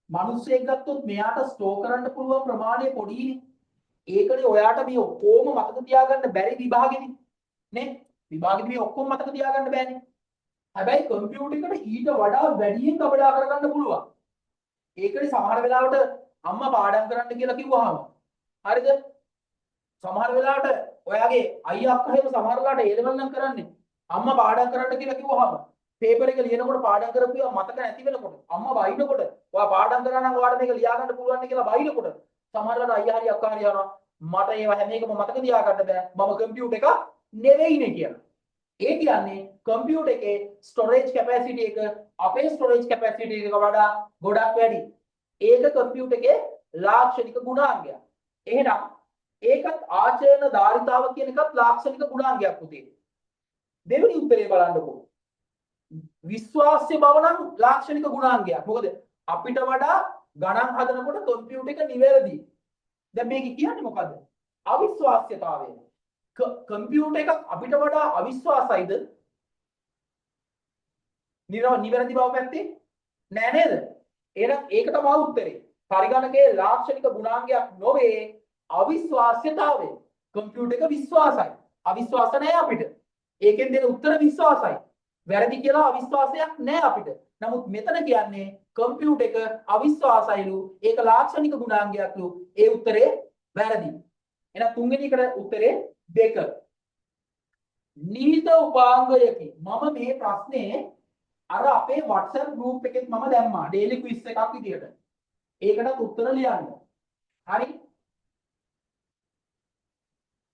මිනිස්සෙක් ගත්තොත් මෙයාට ස්ටෝර් කරන්න පුළුවන් ප්‍රමාණය පොඩිනේ. ඒකනේ ඔයාට මේ ඔක්කොම මතක තියාගන්න බැරි විභාගෙදි නේ විභාගෙදි මේ ඔක්කොම මතක තියාගන්න බෑනේ. හැබැයි කම්පියුටර් එකට ඊට වඩා වැඩියෙන් ගබඩා කරගන්න පුළුවන්. ඒකනේ සමහර වෙලාවට අම්මා පාඩම් කරන්න කියලා කිව්වහම හරිද? සමහර වෙලාවට ඔයාගේ අයියා අක්කා එහෙම සමහර වෙලාවට ඒ ලෙවල් නම් කරන්නේ අම්මා පාඩම් කරන්න කියලා කිව්වහම පේපර් එක ලියනකොට පාඩම් කරපුවා මතක නැති වෙනකොට අම්මා බයිනකොට ඔයා පාඩම් කරා නම් ඔයාලට මේක ලියා ගන්න පුළුවන් නේ කියලා බයිනකොට සමහරවිට අයියා හරි අක්කා හරි යනවා මට ඒවා හැම එකම මතක තියාගන්න බෑ මම කම්පියුටර් එක නෙවෙයිනේ කියලා. ඒ කියන්නේ කම්පියුටර් එකේ ස්ටෝරේජ් කැපැසිටි එක අපේ ස්ටෝරේජ් කැපැසිටි එක වඩා ගොඩක් වැඩි. ඒක කම්පියුටර් එකේ ලාක්ෂණික ගුණාංගයක්. එහෙනම් ඒකත් ආචරණ ධාරිතාව කියන එකත් ලාක්ෂණික ගුණාංගයක් පුතේ. දෙවෙනි උත්තරේ බලන්නකෝ. විශ්වාස්‍ය බව නම් ලාක්ෂණික ගුණාංගයක්. මොකද අපිට වඩා ගණන් හදනකොට කම්පියුටර් එක නිවැරදි. දැන් මේක කියන්නේ මොකද්ද? අවිශ්වාස්‍යතාවය. කම්පියුටර් එකක් අපිට වඩා අවිශ්වාසයිද? නිවැරදි බව පැත්තේ නෑ නේද? එහෙනම් ඒක තමයි උත්තරේ. පරිගණකයේ ලාක්ෂණික ගුණාංගයක් නොවේ අවිශ්වාස්‍යතාවය. කම්පියුටර් එක විශ්වාසයි. අවිශ්වාස නෑ අපිට. ඒකෙන් දෙන උත්තර විශ්වාසයි. වැරදි කියලා අවිශ්වාසයක් නෑ අපිට. නමුත් මෙතන කියන්නේ කම්පියුටර් එක අවිශ්වාසයිලු. ඒක ලාක්ෂණික ගුණාංගයක්ලු. ඒ උත්තරේ වැරදි. එහෙනම් තුන්වෙනි එකට උත්තරේ 2. නිහිත උපාංගයකි. මම මේ ප්‍රශ්නේ අර අපේ WhatsApp group එකෙත් මම දැම්මා. daily quiz එකක් විදියට. ඒකටත් උත්තර ලියන්න. හරි?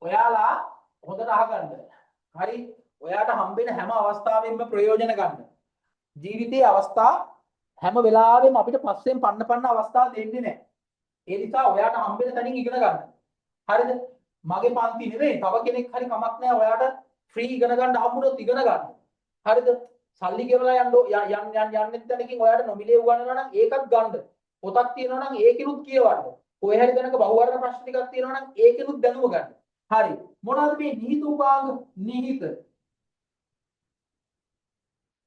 ඔයාලා හොඳට අහගන්න. හරි? ඔයාට හම්බෙන හැම අවස්ථාවෙම ප්‍රයෝජන ගන්න. ජීවිතයේ අවස්ථා හැම වෙලාවෙම අපිට පස්සෙන් පන්න අවස්ථා දෙන්නේ නැහැ. ඒ නිසා ඔයාට හම්බෙන තැනින් ඉගෙන ගන්න. හරිද? මගේ පන්ති නෙවෙයි තව කෙනෙක් හරි කමක් නැහැ ඔයාට ෆ්‍රී ඉගෙන ගන්න හම්බුනොත් ඉගෙන ගන්න. හරිද? සල්ලි ගෙවලා යන්න යන්නෙත් තැනකින් ඔයාට නොමිලේ උගන්වනවා නම් ඒකත් ගන්න. පොතක් තියෙනවා නම් ඒකිනුත් කියවන්න. කොහේ හරි තැනක බහුවර්ණ ප්‍රශ්න ටිකක් තියෙනවා නම් ඒකිනුත් දැනුම ගන්න. හරි. මොනවද මේ නිහිත උපාංග? නිහිත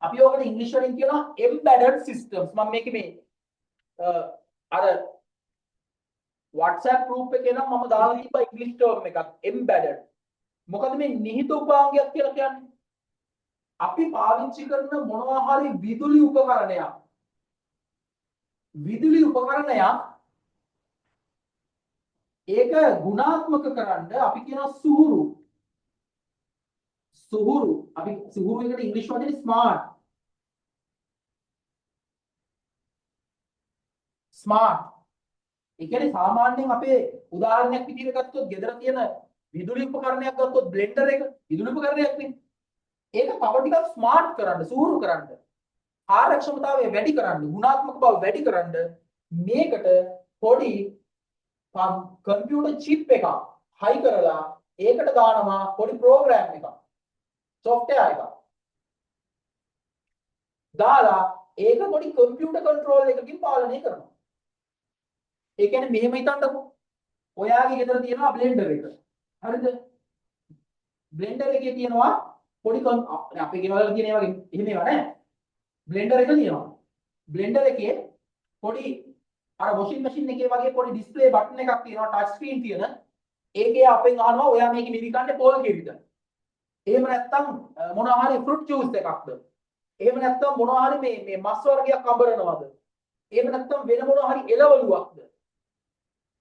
අපි ඔකට ඉංග්‍රීසි වලින් කියනවා embedded systems. මම මේකේ මේ අර WhatsApp group එකේ නම් මම දාලා තිබ්බා ඉංග්‍රීසි ටර්ම් එකක් embedded. මොකද මේ නිහිත උපාංගයක් කියලා කියන්නේ? අපි පාවිච්චි කරන මොනවා හරි විදුලි උපකරණයක්. විදුලි උපකරණයක් ඒක ගුණාත්මක කරන්න අපි කියනවා සුහුරු. සුහුරු අපි සුහුරු එකට ඉංග්‍රීසි වචනේ ස්මාර්ට්. ස්මාර්ට් ඒ කියන්නේ සාමාන්‍යයෙන් අපේ උදාහරණයක් විදිහට ගත්තොත් ගෙදර තියෙන විදුලි උපකරණයක් ගත්තොත් බ්ලෙන්ඩර් එක විදුලි උපකරණයක් නේ. ඒක තව ටිකක් ස්මාර්ට් කරන්න, සූරු කරන්න, කාර්යක්ෂමතාවය වැඩි කරන්න, ගුණාත්මක බව වැඩි කරන්න මේකට පොඩි කම්පියුටර් චිප් එකක් හයි කරලා ඒකට දානවා පොඩි ප්‍රෝග්‍රෑම් එකක්, software එකක්. දාලා ඒක පොඩි කම්පියුටර් කන්ට්‍රෝල් එකකින් පාලනය කරනවා. ඒ කියන්නේ මෙහෙම හිතන්නකෝ. ඔයාගේ ගෙදර තියෙනවා බ්ලෙන්ඩර් එක. හරිද? බ්ලෙන්ඩර් එකේ තියෙනවා පොඩි අපේ ගෙවල් වල තියෙන ඒ වගේ එහෙම ඒවා නෑ. බ්ලෙන්ඩර් එක තියෙනවා. බ්ලෙන්ඩර් එකේ පොඩි අර වොෂින් මැෂින් එකේ වගේ පොඩි ඩිස්ප්ලේ බටන් එකක් තියෙනවා, ටච් ස්ක්‍රීන් තියෙන. ඒකේ අපෙන් අහනවා ඔයා මේක මිරි කන්නේ පොල් කිරිද? එහෙම නැත්නම් මොනවා හරි ෆෘට් ජූස් එකක්ද? එහෙම නැත්නම් මොනවා හරි මේ මස් වර්ගයක් අඹරනවද? එහෙම නැත්නම් වෙන මොනවා හරි එළවලුවක්ද?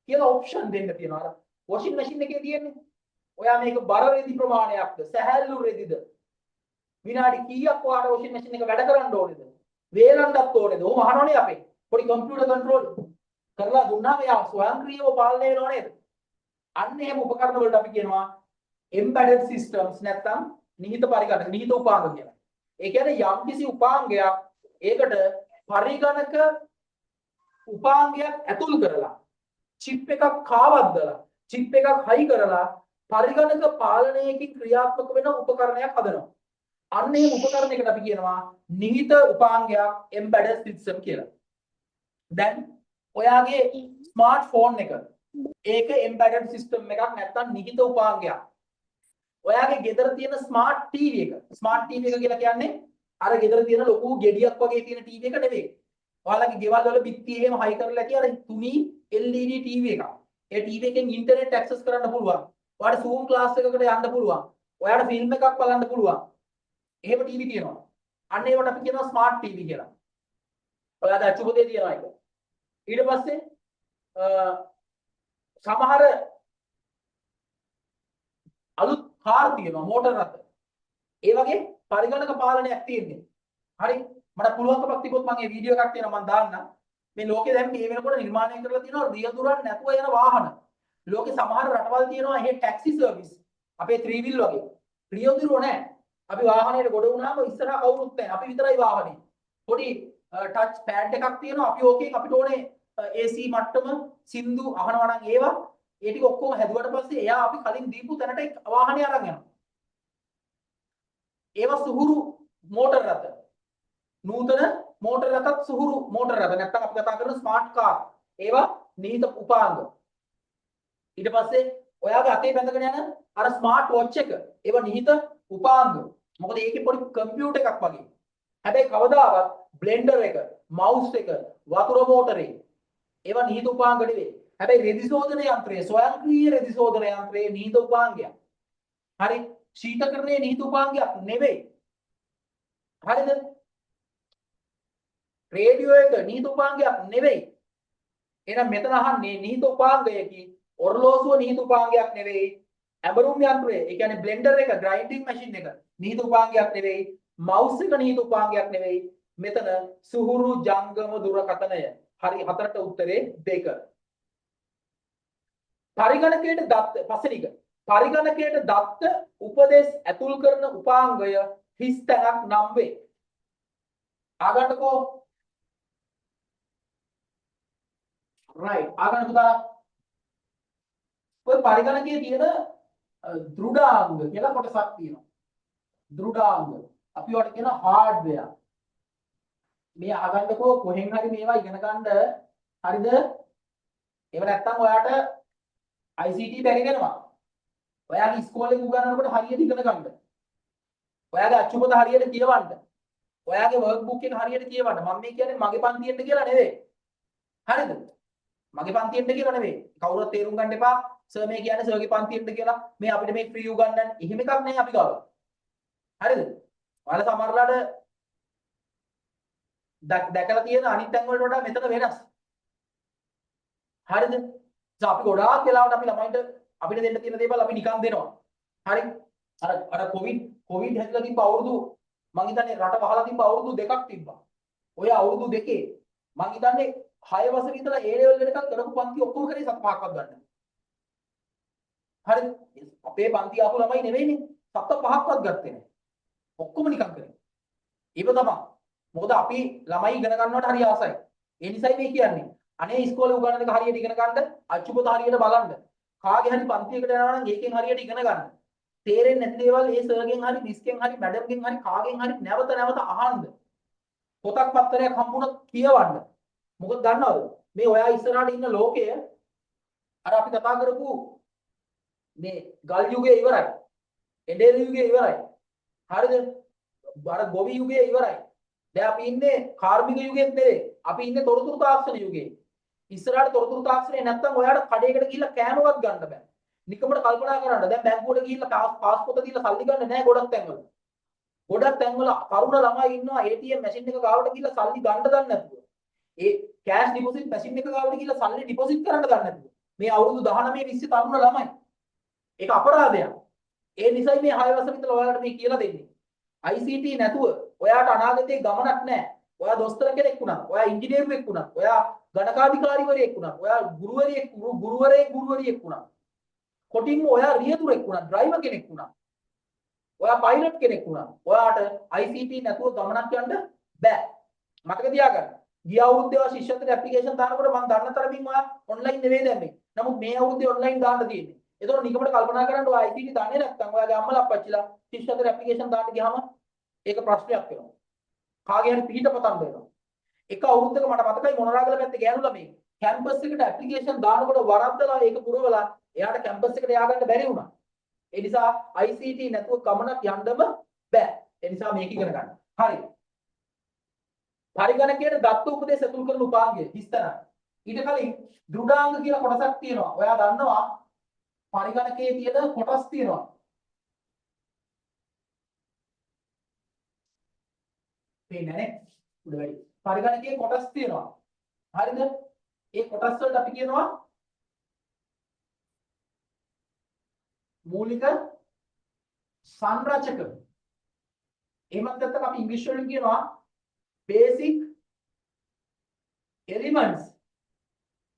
කියලා ඔප්ෂන් දෙන්න තියෙනවා. අර වොෂින් මැෂින් එකේ තියෙන්නේ. ඔයා මේක බර රෙදි ප්‍රමාණයක්ද? සැහැල්ලු රෙදිද? විනාඩි කීයක් ඔයාට වොෂින් මැෂින් එක වැඩ කරන්න ඕනේද? වේලන්නත් ඕනේද? ඔහොම අහනවනේ අපේ. පොඩි කම්පියුටර් කන්ට්‍රෝල් කරලා දුන්නාම එයා ස්වයංක්‍රීයව පාලනය වෙනව නේද? අන්න එහෙම උපකරණ වලට අපි කියනවා embedded systems නැත්නම් නිහිත පරිගණක, නිහිත උපාංග කියලා. ඒ කියන්නේ යම්කිසි උපාංගයක් ඒකට පරිගණක උපාංගයක් ඇතුල් කරලා chip එකක් කාවද්දලා chip එකක් හයි කරලා පරිගණක පාලනයකින් ක්‍රියාත්මක වෙන උපකරණයක් හදනවා. අන්න එහෙම උපකරණයකට අපි කියනවා නිහිත උපාංගයක් embedded system කියලා. දැන් ඔයාගේ ස්මාර්ට්ෆෝන් එක ඒක embedded system එකක් නැත්නම් නිහිත උපාංගයක්. ඔයාගේ ගෙදර තියෙන ස්මාර්ට් ටීවී එක. ස්මාර්ට් ටීවී එක කියලා කියන්නේ අර ගෙදර තියෙන ලොකු ගෙඩියක් වගේ තියෙන ටීවී එක නෙවෙයි. ඔයාලගේ ගෙවල් වල පිටි එහෙම හයි කරලා ඇති අර තුනී LED ටීවී එකක්. ඒ ටීවී එකෙන් ඉන්ටර්නෙට් ඇක්සස් කරන්න පුළුවන්. ඔයාලට Zoom ක්ලාස් එකකට යන්න පුළුවන්. ඔයාලට ෆිල්ම් එකක් බලන්න පුළුවන්. එහෙම ටීවී තියෙනවා. අන්න ඒවට අපි කියනවා ස්මාර්ට් ටීවී කියලා. ඔයාලට අචුපතේ තියෙනවා ඒක. ඊට පස්සේ සමහර අලුත් කාර් තියෙනවා, මෝටර රථ. ඒ වගේ පරිගණක පාලනයක් තියෙන්නේ. හරි. මට පුළුවන්කමක් තිබොත් මම මේ වීඩියෝ එකක් තියෙනවා මම දාන්නම්. මේ ලෝකේ දැන් මේ වෙනකොට නිර්මාණය කරලා තියෙනවා රියදුරන් නැතුව යන වාහන. ලෝකේ සමහර රටවල් තියෙනවා එහෙ ටැක්සි සර්විස්. අපේ 3 wheel වගේ. රියදුරෝ නැහැ. අපි වාහනේට ගොඩ වුණාම ඉස්සරහා කවුරුත් නැහැ. අපි විතරයි වාහනේ. පොඩි ටච් පෑඩ් එකක් තියෙනවා. අපි ඕකෙන් අපිට ඕනේ AC මට්ටම සින්දු අහනවා නම් ඒවා ඒ ටික ඔක්කොම හැදුවට පස්සේ එයා අපි කලින් දීපු තැනට වාහනේ අරන් යනවා. ඒවා සුහුරු මෝටර රථ. නූතන මෝටර රථත් සුහුරු මෝටර රථ. නැත්නම් අපි කතා කරන ස්මාර්ට් කාර්. ඒවා නිහිත උපාංග. ඊට පස්සේ ඔයාගේ අතේ බැඳගෙන යන අර ස්මාර්ට් වොච් එක. ඒවා නිහිත උපාංග. මොකද ඒකේ පොඩි කම්පියුටර් එකක් වගේ. හැබැයි කවදාවත් බ්ලෙන්ඩර් එක, මවුස් එක, වතුර මෝටරේ ඒවා නිහිත උපාංග නෙවෙයි. හැබැයි රෙදි සෝදන යන්ත්‍රය, ස්වයංක්‍රීය රෙදි සෝදන යන්ත්‍රයේ නිහිත උපාංගයක්. හරි. ශීතකරණයේ නිහිත උපාංගයක් නෙවෙයි. හරිද? රේඩියෝ එක නිහිත උපාංගයක් නෙවෙයි. එහෙනම් මෙතන අහන්නේ නිහිත උපාංගයකි. ඔරලෝසුව නිහිත උපාංගයක් නෙවෙයි. ඇඹරුම් යන්ත්‍රය, ඒ කියන්නේ බ්ලෙන්ඩර් එක, ග්‍රයින්ඩින් මැෂින් එක නිහිත උපාංගයක් නෙවෙයි. මවුස් එක නිහිත උපාංගයක් නෙවෙයි. මෙතන සුහුරු ජංගම දුරකථනය. හරි. හතරට උත්තරේ 2. පරිගණකයට දත්ත පසනික. පරිගණකයට දත්ත උපදේශ ඇතුල් කරන උපාංගය හිස් තැනක් නම් වේ. ආගන්නකෝ. right. ආගන්න පුතා. ඔය පරිගණකයේ තියෙන දෘඩාංග කියලා කොටසක් තියෙනවා. දෘඩාංග. අපි වට කියන හાર્ඩ්වෙයාර්. මේ ආගන්නකෝ කොහෙන් හරි මේවා ඉගෙන ගන්න හරිද? ඒව නැත්තම් ඔයාට ICT බැරි වෙනවා. ඔයාගේ ඉස්කෝලේ උගන්වනකොට හරියට ඉගෙන ගන්න. ඔයාගේ අච්චුපත හරියට කියවන්න. ඔයාගේ වර්ක් බුක් එක හරියට කියවන්න. මම මේ කියන්නේ මගේ පන්තියෙන්ද කියලා නෙවෙයි. හරිද? මගේ පන්තියෙන්ද කියලා නෙවෙයි. කවුරුත් තේරුම් ගන්න එපා. සර් මේ කියන්නේ සර්ගේ පන්තියෙන්ද කියලා. මේ අපිට මේ ෆ්‍රී උගන්වන්න. එහෙම එකක් නෙවෙයි අපි ගාව. හරිද? ඔයාලා සමහරලාට දැකලා තියෙන අනිත් තැන් වලට වඩා මෙතන වෙනස්. හරිද? අපි ගොඩාක් වෙලාවට අපි ළමයින්ට අපිට දෙන්න තියෙන දේවල් අපි නිකන් දෙනවා. හරි? අර කොවිඩ් හැදලා තිබ්බ අවුරුදු මං හිතන්නේ රට වහලා තිබ්බ අවුරුදු 2ක් තිබ්බා. ඔය අවුරුදු 2 මං හිතන්නේ 6 වසරේ ඉඳලා A level වෙනකන් කරපු පන්ති ඔක්කොම කරේ සත පහක්වත් ගන්න. හරිද? අපේ පන්ති ආපු ළමයි නෙවෙයිනේ. සත පහක්වත් ගත්තේ නැහැ. ඔක්කොම නිකන් කරේ. ඒක තමයි. මොකද අපි ළමයි ඉගෙන ගන්නවට හරි ආසයි. ඒ නිසායි මේ කියන්නේ. අනේ ඉස්කෝලේ උගන්වන එක හරියට ඉගෙන ගන්න, අච්චුපොත හරියට බලන්න. කාගේ හරි පන්තියකට යනවා නම් ඒකෙන් හරියට ඉගෙන ගන්න. තේරෙන්නේ නැති දේවල් ඒ සර්ගෙන් හරි මිස්ගෙන් හරි මැඩම්ගෙන් හරි කාගෙන් හරි නැවත නැවත අහන්න. පොතක් පත්තරයක් හම්බුනොත් කියවන්න. මොකද දන්නවද? මේ ඔයා ඉස්සරහට ඉන්න ලෝකය අර අපි කතා කරපු මේ ගල් යුගයේ ඉවරයි. එඬේර යුගයේ ඉවරයි. හරිද? අර ගොවි යුගයේ ඉවරයි. දැන් අපි ඉන්නේ කාර්මික යුගයේත් නෙවෙයි. අපි ඉන්නේ තොරතුරු තාක්ෂණ යුගයේ. ඉස්සරහට තොරතුරු තාක්ෂණය නැත්තම් ඔයාට කඩේකට ගිහිල්ලා කෑමවත් ගන්න බෑ. නිකමට කල්පනා කරන්න. දැන් බැංකුවට ගිහිල්ලා පාස්පෝර්ට දීලා සල්ලි ගන්න නෑ ගොඩක් තැන්වල. ගොඩක් තැන්වල තරුණ ළමයි ඉන්නවා ATM මැෂින් එක ගාවට ගිහිල්ලා සල්ලි ගන්න දන්නේ නැතුව. ඒ කෑෂ් ඩිපොසිට් මැෂින් එක ගාවට ගිහිල්ලා සල්ලි ඩිපොසිට් කරන්න දන්නේ නැතුව. මේ අවුරුදු 19 20 තරුණ ළමයි. ඒක අපරාධයක්. ඒ නිසයි මේ 6 වසර ඉඳලා ඔයාලට මේ කියලා දෙන්නේ. ICT නැතුව ඔයාට අනාගතේ ගමනක් නැහැ. ඔයා දොස්තර කෙනෙක් වුණා, ඔයා ඉංජිනේරුවෙක් වුණා, ඔයා ගණකාධිකාරිවරයෙක් වුණා, ඔයා ගුරුවරයෙක් වුණා. කොටින්ම ඔයා රියදුරෙක් වුණා, ඩ්‍රයිවර් කෙනෙක් වුණා. ඔයා පයිලට් කෙනෙක් වුණා. ඔයාට ICT නැතුව ගමනක් යන්න බෑ. මතක තියාගන්න. ගිය අවුරුද්දේ ඔයා ශිෂ්‍යත්වයට ඇප්ලිකේෂන් දානකොට මම දන්න තරමින් ඔයා ඔන්ලයින් නෙවෙයි දැම්මේ. නමුත් මේ අවුරුද්දේ ඔන්ලයින් දාන්න තියෙන්නේ. ඒතකොට නිකමට කල්පනා කරන්න ඔයා ICT දන්නේ නැත්නම් ඔයාගේ අම්මලා අප්පච්චිලා ශිෂ්‍යත්වයට ඇප්ලිකේෂන් දාන්න ගියාම ඒක ප්‍රශ්නයක් වෙනවා. කාගේ හරි පිටිට පතන් දෙනවා. එක අවුරුද්දක මට මතකයි මොනරාගල පැත්තේ ගෑනු ළමයි කැම්පස් එකට ඇප්ලිකේෂන් දානකොට වරද්දලා ඒක පුරවලා එයාට කැම්පස් එකට ය아가න්න බැරි වුණා. ඒ නිසා ICT නැතුව ගමනක් යන්නම බෑ. ඒ නිසා මේක ඉගෙන ගන්න. හරි. පරිගණකයේ දත්ත උපදේශ ඇතුළු කරන උපාංගය විස්තර. ඊට කලින් දෘඩාංග කියලා කොටසක් තියෙනවා. ඔයා දන්නවා පරිගණකයේ තියෙන කොටස් තියෙනවා. පේන්නේ නැහැ. උඩ වැඩි. පරිගණකයේ කොටස් තියෙනවා. හරිද? ඒ කොටස් වලට අපි කියනවා මූලික සංරචක. එහෙමත් නැත්නම් අපි ඉංග්‍රීසි වලින් කියනවා basic elements.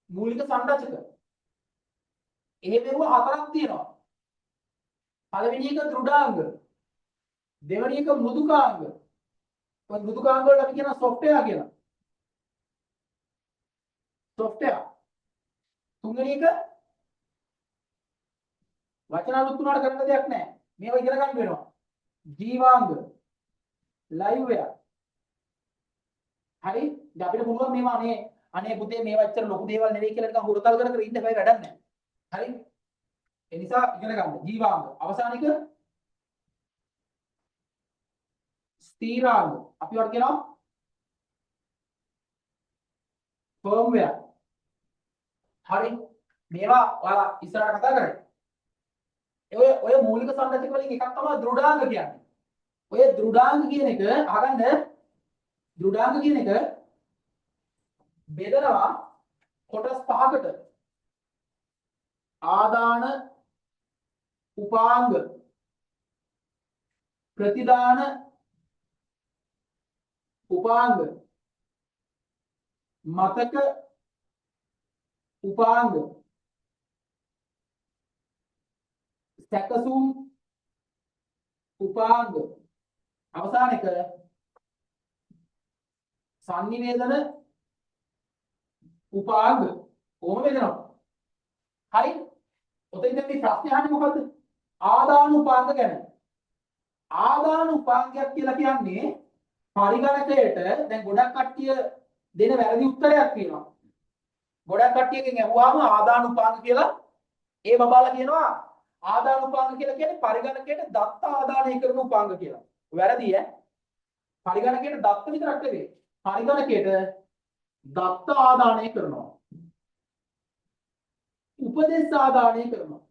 මූලික සංරචක. එහෙම ඒවා හතරක් තියෙනවා. පළවෙනි එක දෘඩාංග. දෙවෙනි එක මෘදුකාංග. මෘදුකාංග වලට අපි කියනවා software කියලා. software. තුන්වෙනි එක වචන අලුත් වුණාට කරන්න දෙයක් නැහැ. මේවා ඉගෙන ගන්න වෙනවා. ජීවාංග. live ware. හරි? දැන් අපිට පුළුවන් මේවා අනේ පුතේ මේවා ඇත්තට ලොකු දේවල් නෙවෙයි කියලා නිකන් හුරතල් කර කර ඉන්න බෑ වැඩක් නැහැ. හරි? ඒ නිසා ඉගෙන ගන්න. ජීවාංග. අවසාන එක ස්ථිරාංග. අපි වට කියනවා firmware. හරි? මේවා ඔයාලා ඉස්සරහට කතා කරන්නේ. ඔය මූලික සංරචක වලින් එකක් තමයි දෘඩාංග කියන්නේ. ඔය දෘඩාංග කියන එක අහගන්න දෘඩාංග කියන එක බෙදනවා කොටස් පහකට. ආදාන උපාංග ප්‍රතිදාන උපාංග මතක උපාංග සැකසුම් උපාංග අවසාන එක සංනිවේදන උපාංග කොහොම බෙදනවා. හරි? ඔතෙන් දැන් මේ ප්‍රශ්නේ අහන්නේ මොකද්ද? ආදාන උපාංග ගැන. ආදාන උපාංගයක් කියලා කියන්නේ පරිගණකයට දැන් ගොඩක් කට්ටිය දෙන වැරදි උත්තරයක් තියෙනවා. ගොඩක් කට්ටියකින් අහුවාම ආදාන උපාංග කියලා ඒ බබාලා කියනවා ආදාන උපාංග කියලා කියන්නේ පරිගණකයට දත්ත ආදානය කරන උපාංග කියලා. වැරදි ඈ. පරිගණකයට දත්ත විතරක් නෙවෙයි. පරිගණකයට දත්ත ආදානය කරනවා. උපදේශ ආදානය කරනවා.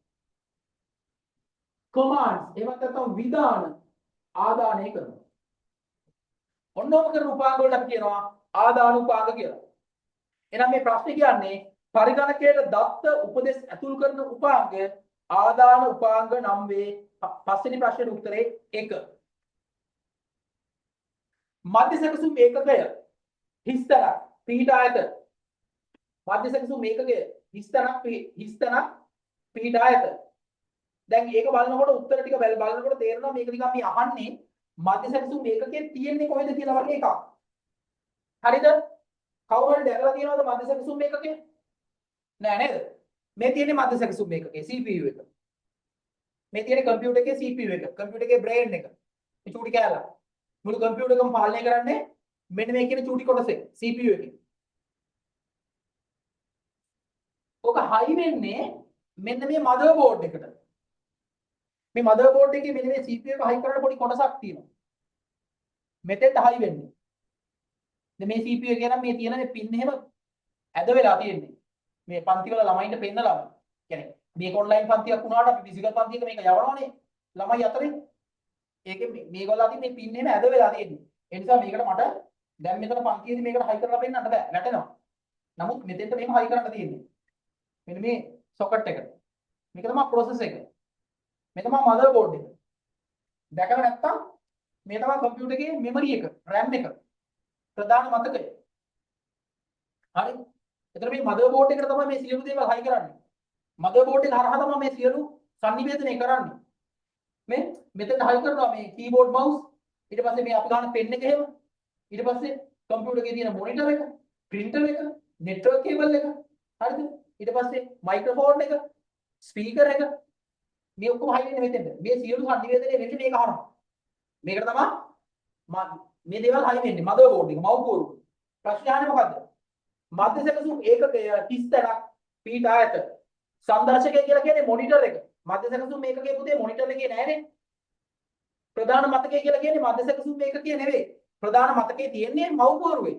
commands එහෙමත් නැත්නම් විධාන ආදානය කරනවා. ඔන්නෝම කරන උපාංග වලට අපි කියනවා ආදාන උපාංග කියලා. එහෙනම් මේ ප්‍රශ්නේ කියන්නේ පරිගණකයට දත්ත උපදේශ ඇතුල් කරන උපාංග ආදාන උපාංග නම් වේ. පස්වෙනි ප්‍රශ්නෙට උත්තරේ 1. මධ්‍ය සැකසුම් ඒකකය හිස්තර පීඨායත මධ්‍ය සැකසුම් මේකකයේ හිස්තනක් පිහිටා ඇත. දැන් ඒක බලනකොට උත්තර ටික බලනකොට තේරෙනවා මේක නිකන් මේ අහන්නේ මධ්‍ය සැකසුම් මේකකයේ තියෙන්නේ කොහෙද කියලා වගේ එකක්. හරිද? කවුරු හරි දැකලා තියෙනවද මධ්‍ය සැකසුම් මේකකයේ? නෑ නේද? මේ තියෙන්නේ මධ්‍ය සැකසුම් මේකකයේ CPU එක. මේ තියෙන්නේ කම්පියුටර් එකේ CPU එක. කම්පියුටර් එකේ බ්‍රේන් එක. මේ චූටි කෑල්ල. මුළු කම්පියුටර් එකම පාලනය කරන්නේ මෙන්න මේ කියන චූටි කොටසේ CPU එකේ. ඔක හයි වෙන්නේ මෙන්න මේ මදර්බෝඩ් එකට. මේ මදර්බෝඩ් එකේ මෙන්න මේ CPU එක හයි කරන්න පොඩි කොටසක් තියෙනවා. මෙතෙන්ට හයි වෙන්නේ. දැන් මේ CPU එකේ නම් මේ තියෙන මේ පින් එහෙම ඇද වෙලා තියෙන්නේ. මේ පන්ති වල ළමයින්ට පෙන්නලා. කියන්නේ මේක ඔන්ලයින් පන්තියක් වුණාට අපි ෆිසිකල් පන්තියක මේක යවනවනේ ළමයි අතරේ. ඒකේ මේගොල්ලෝ අතින් මේ පින් එහෙම ඇද වෙලා තියෙන්නේ. ඒ නිසා මේකට මට දැන් මෙතන පන්තියේදී මේකට හයි කරලා පෙන්නන්න බෑ. වැටෙනවා. නමුත් මෙතෙන්ට මේක හයි කරන්න තියෙන්නේ. මෙන්න මේ සොකට් එක. මේක තමයි ප්‍රොසෙස් එක. මේ තමයි මදර්බෝඩ් එක. දැකලා නැත්තම් මේ තමයි කම්පියුටර් එකේ මෙමරි එක, RAM එක. ප්‍රධාන මතකය. හරි. එතන මේ මදර්බෝඩ් එකට තමයි මේ සියලු දේවල් හයි කරන්නේ. මදර්බෝඩ් එක හරහා තමයි මේ සියලු sannivedana කරන්නේ. මේ මෙතන හයි කරනවා මේ කීබෝඩ් මවුස්. ඊට පස්සේ මේ අපි ගන්න පෙන් එක එහෙම. ඊට පස්සේ කම්පියුටර් එකේ තියෙන මොනිටර් එක, printer එක, network cable එක. හරිද? ඊට පස්සේ මයික්‍රොෆෝන් එක, ස්පීකර් එක මේ ඔක්කොම හයි වෙන්නේ මෙතෙන්ද. මේ සියලු sannivedana වෙන්නේ මේක හරහා. මේකට තමයි මේ දේවල් හයි වෙන්නේ මදර්බෝඩ් එක, මවුස් බෝඩ්. ප්‍රශ්නේ අහන්නේ මොකද්ද? මධ්‍ය සැකසුම් ඒකකය හිස්තැනක් පිහිටා ඇත. සංදර්ශකය කියලා කියන්නේ මොනිටර් එක. මධ්‍ය සැකසුම් ඒකකයේ පුතේ මොනිටර් එකේ නෑනේ. ප්‍රධාන මතකය කියලා කියන්නේ මධ්‍ය සැකසුම් ඒකකයේ නෙවෙයි. ප්‍රධාන මතකයේ තියෙන්නේ මවුස් බෝරුවේ.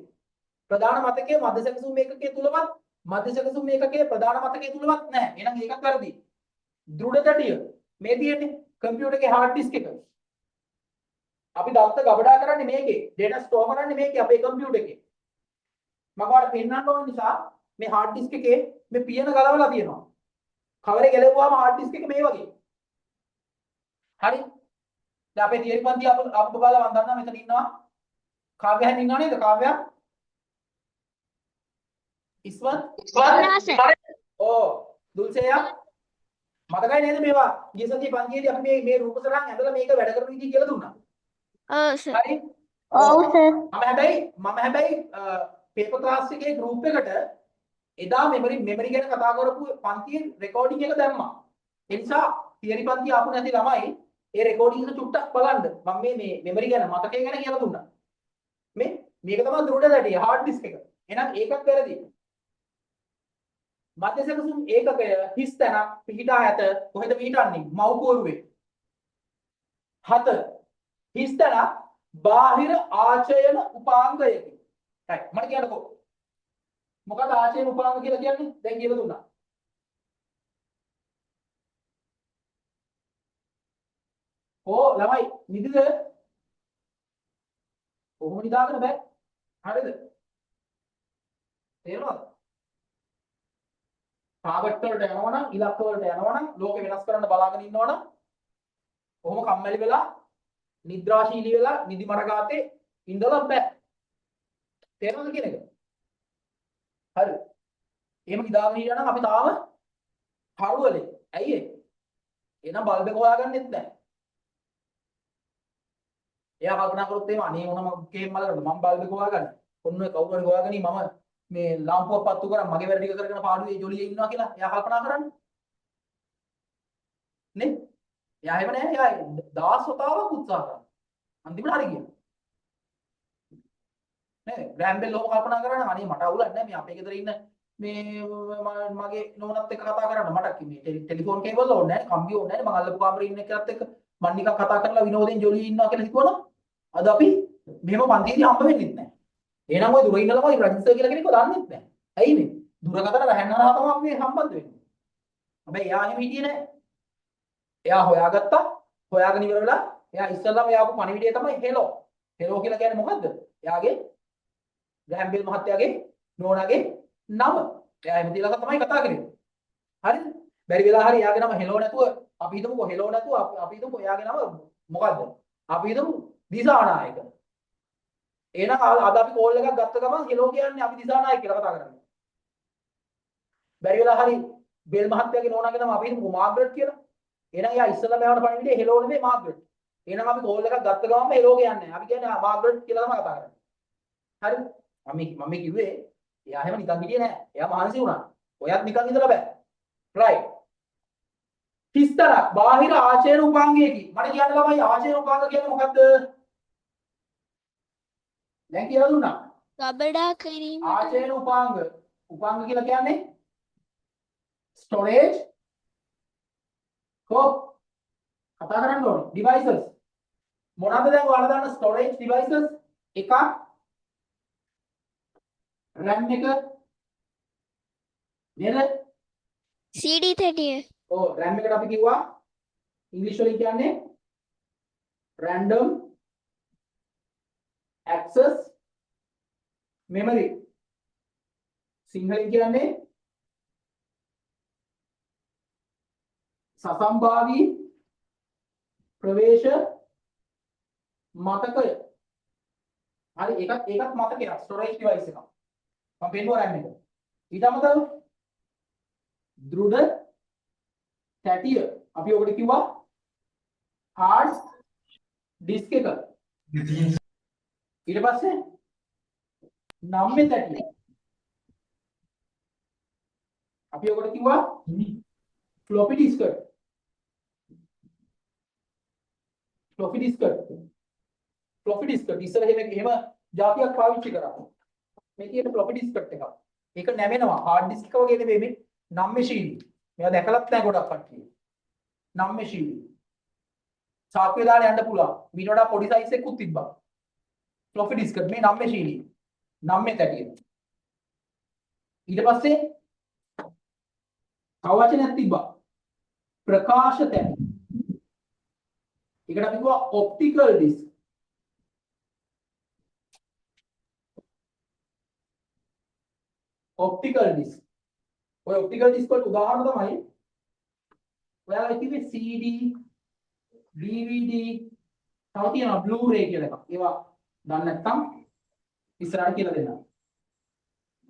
ප්‍රධාන මතකයේ මධ්‍ය සැකසුම් ඒකකයේ තුලවත් මධ්‍ය සැකසුම් ඒකකයේ ප්‍රධාන මතකයේ තුලවත් නැහැ. එහෙනම් ඒකක් වැරදි. දෘಢතටිය මේ තියෙන්නේ කම්පියුටර් එකේ hard disk එක. අපි දත්ත ගබඩා කරන්නේ මේකේ. data store කරන්නේ මේකේ අපේ කම්පියුටර් එකේ. මම ඔයාලට පෙන්නන්න ඕන නිසා මේ hard disk එකේ මේ පියන ගලවලා තියෙනවා. කවරේ ගැලවුවාම hard disk එක මේ වගේ. හරි. දැන් අපේ තියරි පන්ති අප බලලා මම දන්නවා මෙතන ඉන්නවා. කාව්‍යයන් ඉන්නව නේද? කාව්‍යයන් ඉස්වත් ඕ දුල්සේයා මතකයි නේද මේවා ගිය සතියේ පන්තියේදී අපි මේ රූප සටහන් ඇඳලා මේක වැඩ කරන විදිහ කියලා දුන්නා. ඔව් සර්. ඔව් හරි. සර්. මම හැබැයි පේපර් ක්ලාස් එකේ ගෲප් එකට එදා මෙමරි ගැන කතා කරපු පන්තියේ රෙකෝඩින් එක දැම්මා. ඒ නිසා තියරි පන්ති ආපු නැති ළමයි ඒ රෙකෝඩින් එක චුට්ටක් බලන්න. මම මේ මෙමරි ගැන මතකය ගැන කියලා දුන්නා. මේක තමයි දෘಢතටිය hard disk එක. එහෙනම් ඒකත් වැරදි. මධ්‍ය සැකසුම් ඒකකය හිස් තැනක් පිහිටා ඇත. කොහෙද පිහිටන්නේ? මව් කෝරුවේ. 7 හිස් තැනක් බාහිර ආචයන උපාංගයකි. හරි මට කියන්නකෝ. මොකද ආචයන උපාංග කියලා කියන්නේ? දැන් කියලා දුන්නා. ළමයි නිදිද? කොහොම නිදාගෙන බෑ. හරිද? තේරුණාද? ටාගට් වලට යනවනම් ඉලක්ක වලට යනවනම් ලෝකෙ වෙනස් කරන්න බලාගෙන ඉන්නවනම් කොහොම කම්මැලි වෙලා නිද්‍රාශීලී වෙලා නිදි මරගාතේ ඉඳලා බෑ. තේරුණාද කියන එක? හරි. එහෙම නිදාගෙන ඉන්නනම් අපි තාම කරුවලේ. ඇයි ඒ? එහෙනම් බල්බ් එක හොයාගන්නෙත් නැහැ. එයා කල්පනා කරොත් එහෙම අනේ මොනම කේම් මලකට මම බල්බ් එක හොයාගන්න. ඔන්න ඔය කවුරු හරි හොයාගනි මම මේ ලාම්පුවක් පත්තු කරා මගේ වැඩ ටික කරගෙන පාඩුවේ ජොලියේ ඉන්නවා කියලා එයා කල්පනා කරන්නේ. නේ? එයා එහෙම නැහැ. එයා දවස් වතාවක් උත්සාහ කරනවා. අන්තිමට හරි කියනවා. නේ? ග්‍රෑම්බෙල් ඔහොම කල්පනා කරනවා අනේ මට අවුලක් නැහැ මේ අපේ ගෙදර ඉන්න මේ මගේ නෝනත් එක්ක කතා කරන්න මට මේ ටෙලිෆෝන් කේබල් ඕනේ නැහැ. කම්බි ඕනේ නැහැ. මම අල්ලපු කාමරේ ඉන්න එකත් එක්ක මම නිකන් කතා කරලා විනෝදෙන් ජොලියේ ඉන්නවා කියලා හිතුවනම් අද අපි මෙහෙම පන්තියේදී හම්බ වෙන්නෙත් නැහැ. එහෙනම් ඔය දුර ඉන්න ළමයි රජිස්ටර් කියලා කෙනෙක්ව දන්නෙත් නැහැ. ඇයි මේ? දුරකථන රැහැන්නරහා තමයි අපි මේ සම්බන්ධ වෙන්නේ. හැබැයි එයා එහෙම හිටියේ නැහැ. එයා හොයාගත්තා. හොයාගෙන ඉවර වෙලා එයා ඉස්සල්ලාම එයාපු පණිවිඩය තමයි හෙලෝ. හෙලෝ කියලා කියන්නේ මොකද්ද? එයාගේ ග්‍රෑම්බෙල් මහත්තයාගේ නෝනාගේ නම. එයා එහෙම තියලා තමයි කතා කරන්නේ. හරිද? බැරි වෙලා හරි එයාගේ නම හෙලෝ නැතුව අපි හිතමුකෝ හෙලෝ නැතුව අපි හිතමුකෝ එයාගේ නම මොකද්ද? අපි හිතමු දිසානායක. එහෙනම් අද අපි කෝල් එකක් ගත්ත ගමන් හෙලෝ කියන්නේ අපි දිසානායක කියලා කතා කරන්නේ. බැරි වෙලා හරි බෙල් මහත්තයාගේ නෝනාගේ නම අපි හිතමු මාග්‍රට් කියලා. එහෙනම් එයා ඉස්සෙල්ලා මෙයාට පණිවිඩේ හෙලෝ නෙමෙයි මාග්‍රට්. එහෙනම් අපි කෝල් එකක් ගත්ත ගමන්ම හෙලෝ කියන්නේ නැහැ. අපි කියන්නේ මාග්‍රට් කියලා තමයි කතා කරන්නේ. හරිද? මම කිව්වේ එයා හැම නිකන් හිටියේ නෑ. එයා මහන්සි වුණා. ඔයත් නිකන් ඉඳලා බෑ. right. 30ක් බාහිර ආචේන උපාංගයකි. මට කියන්න ළමයි ආචේන උපාංග කියන්නේ මොකද්ද? දැන් කියලා දුන්නා. ගබඩා කිරීමට ආචේන උපාංග. උපාංග කියලා කියන්නේ storage කෝ කතා කරන්න ඕනේ devices. මොනවද දැන් ඔයාලා දන්න storage devices? එකක් RAM එක නේද? CD 30 ඔව් RAM එකට අපි කිව්වා ඉංග්‍රීසි වලින් කියන්නේ random access memory. සිංහලෙන් කියන්නේ සසම්භාවී ප්‍රවේශ මතකය. හරි ඒකත් මතකයක් storage device එකක්. මම පෙන්නුවා RAM එක. ඊට අමතරව දෘಢ තැටිය අපි ඔකට කිව්වා hard disk එක. ඊට පස්සේ නම්මේ තැටිය අපි ඔකට කිව්වා floppy disk එක. floppy disk ඉස්සර එහෙම જાතියක් පාවිච්චි කරා. මේ කියන floppy disk එකක්. ඒක නැවෙනවා hard disk එක වගේ නෙවෙයි මේ නම්මේශීලී. මේවා දැකලත් නැහැ ගොඩක් කට්ටිය. නම්මේශීලී. සාක්කුවේ දාලා යන්න පුළුවන්. ඊට වඩා පොඩි size එකකුත් තිබ්බා. floppy disk එක මේ නම්මේශීලී. නම්මේ තැටිය. ඊට පස්සේ තව වචනයක් තිබ්බා. ප්‍රකාශ තැටි. ඒකට අපි කිව්වා optical disk. optical disk. ඔය optical disk වලට උදාහරණ තමයි ඔයාලා කිව්වේ CD, DVD, තව තියෙනවා Blu-ray කියලා එකක්. ඒවා දන්නේ නැත්නම් ඉස්සරහට කියලා දෙන්නම්.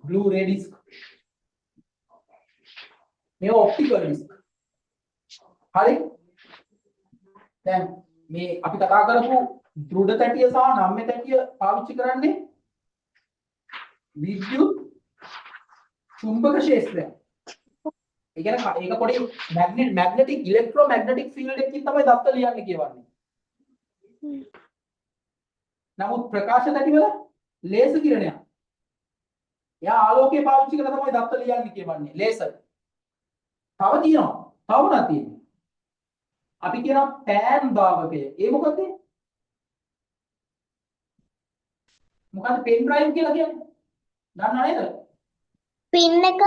Blu-ray disk. මේ optical disk. හරි? දැන් මේ අපි කතා කරපු දෘඩ තැටිය සහ නම්‍ය තැටිය පාවිච්චි කරන්නේ විද්‍යුත් චුම්බක ක්ෂේත්‍රය. ඒ කියන්නේ ඒක පොඩි මැග්නටික් ඉලෙක්ට්‍රෝමැග්නටික් ෆීල්ඩ් එකකින් තමයි දත්ත ලියන්නේ කියවන්නේ. නමුත් ප්‍රකාශ තැටිවල ලේසර් කිරණයක්. එයා ආලෝකය පාවිච්චි කරලා තමයි දත්ත ලියන්නේ කියවන්නේ ලේසර්. තව තියෙනවා. තව මොනවද තියෙන්නේ? අපි කියනවා පෑන් දාවකය. ඒ මොකද්ද? මොකද්ද පෙන් ඩ්‍රයිව් කියලා කියන්නේ? දන්නව නේද? පින් එක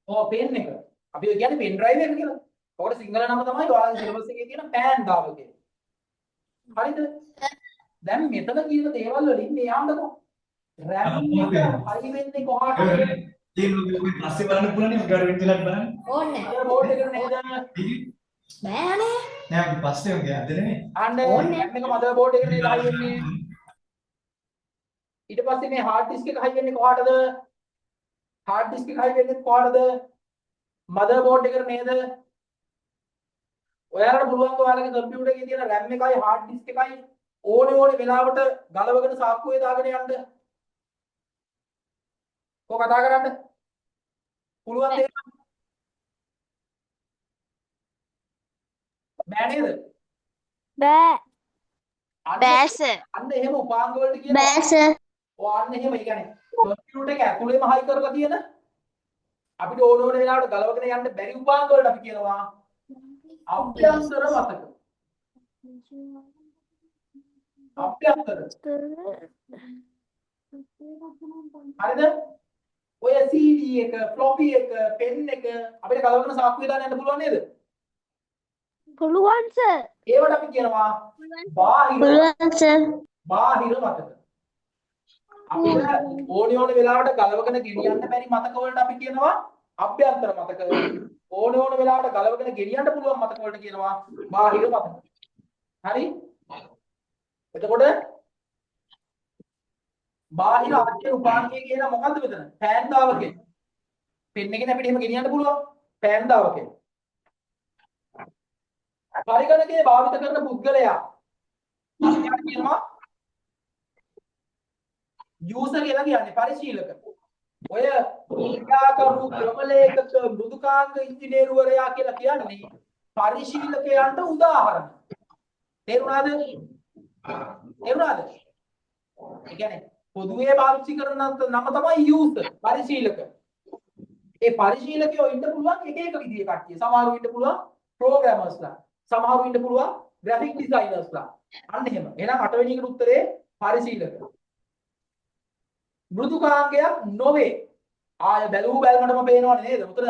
ඔව් පෙන් එක. අපි ඔය කියන්නේ පෙන් ඩ්‍රයිව් එක කියලා. ඔකට සිංහල නම තමයි ඔයාලගේ සිලබස් එකේ තියෙන පෑන් දාවකය. හරිද? දැන් මෙතන කියන දේවල් වලින් මේ යන්නකො. RAM එක හරි වෙන්නේ කොහාටද? තියෙන්නේ පස්සේ බලන්න පුළුවන් නේ ගාඩ වෙන්න බලන්න. ඕනේ අර බෝඩ් එකට නේද? බෑනේ නෑ අපි පස්සේ වගේ අදනේ. අන්න RAM එක මදර් බෝඩ් එකට නේද හයි වෙන්නේ. ඊට පස්සේ මේ hard disk එක හයි වෙන්නේ කොහාටද? hard disk එක හයි වෙන්නේ කොහාටද? මදර් බෝඩ් එකට නේද? ඔයාලට පුළුවන් ඔයාලගේ කම්පියුටර් එකේ තියෙන RAM එකයි hard disk එකයි ඕනේ වෙලාවට ගලවගෙන සාක්කුවේ දාගෙන යන්න. කො කතා කරන්න? පුළුවන් දෙයක් බෑ නේද? බෑ අන්න බෑස අන්න එහෙම උපාංග වලට කියන බෑස ඔය අන්න එහෙම ඒ කියන්නේ කම්පියුටර් එක ඇතුළේම හයි කරලා තියෙන අපිට ඕන වෙලාවට ගලවගෙන යන්න බැරි උපාංග වලට අපි කියනවා අභ්‍යන්තර මතක. අභ්‍යන්තර. හරිද? ඔය CD එක, floppy එක, pen එක අපිට ගලවගෙන සාක්කුවේ දාන්න යන්න පුළුවන් නේද? පුළුවන් සර් ඒවට අපි කියනවා බාහිර පුළුවන් සර් බාහිර මතක. අපිට ඕන වෙලාවට ගලවගෙන ගෙනියන්න බැරි මතක වලට අපි කියනවා අභ්‍යන්තර මතක. ඕන වෙලාවට ගලවගෙන ගෙනියන්න පුළුවන් මතක වලට කියනවා බාහිර මතක. හරි? එතකොට බාහිර ආත්‍ය උපාංගය කියන මොකද්ද මෙතන? පෑන් දාවකය. පෙන් එකෙන් අපිට එහෙම ගෙනියන්න පුළුවන්. පෑන්දාවකේ. පරිගණකයේ භාවිත කරන පුද්ගලයා අපි කියනවා යූසර් කියලා කියන්නේ පරිශීලක. ඔය ක්‍රියාකරු ක්‍රමලේඛක මෘදුකාංග ඉංජිනේරුවරයා කියලා කියන්නේ පරිශීලකයන්ට උදාහරණ. තේරුණාද? ඒ කියන්නේ පොදුවේ පාවිච්චි කරන නම තමයි යූසර් පරිශීලක. ඒ පරිශීලකයෝ ඉන්න පුළුවන් එක එක විදිහේ කට්ටිය. සමහරව ඉන්න පුළුවන් ප්‍රෝග්‍රෑමර්ස්ලා. සමහරව ඉන්න පුළුවන් ග්‍රැෆික් ඩිසයිනර්ස්ලා. අන්න එහෙම. එහෙනම් 8 වෙනි එකට උත්තරේ පරිශීලක. මෘදුකාංගයක් නොවේ. ආය බැලුව බැලමටම පේනවනේ නේද? උතන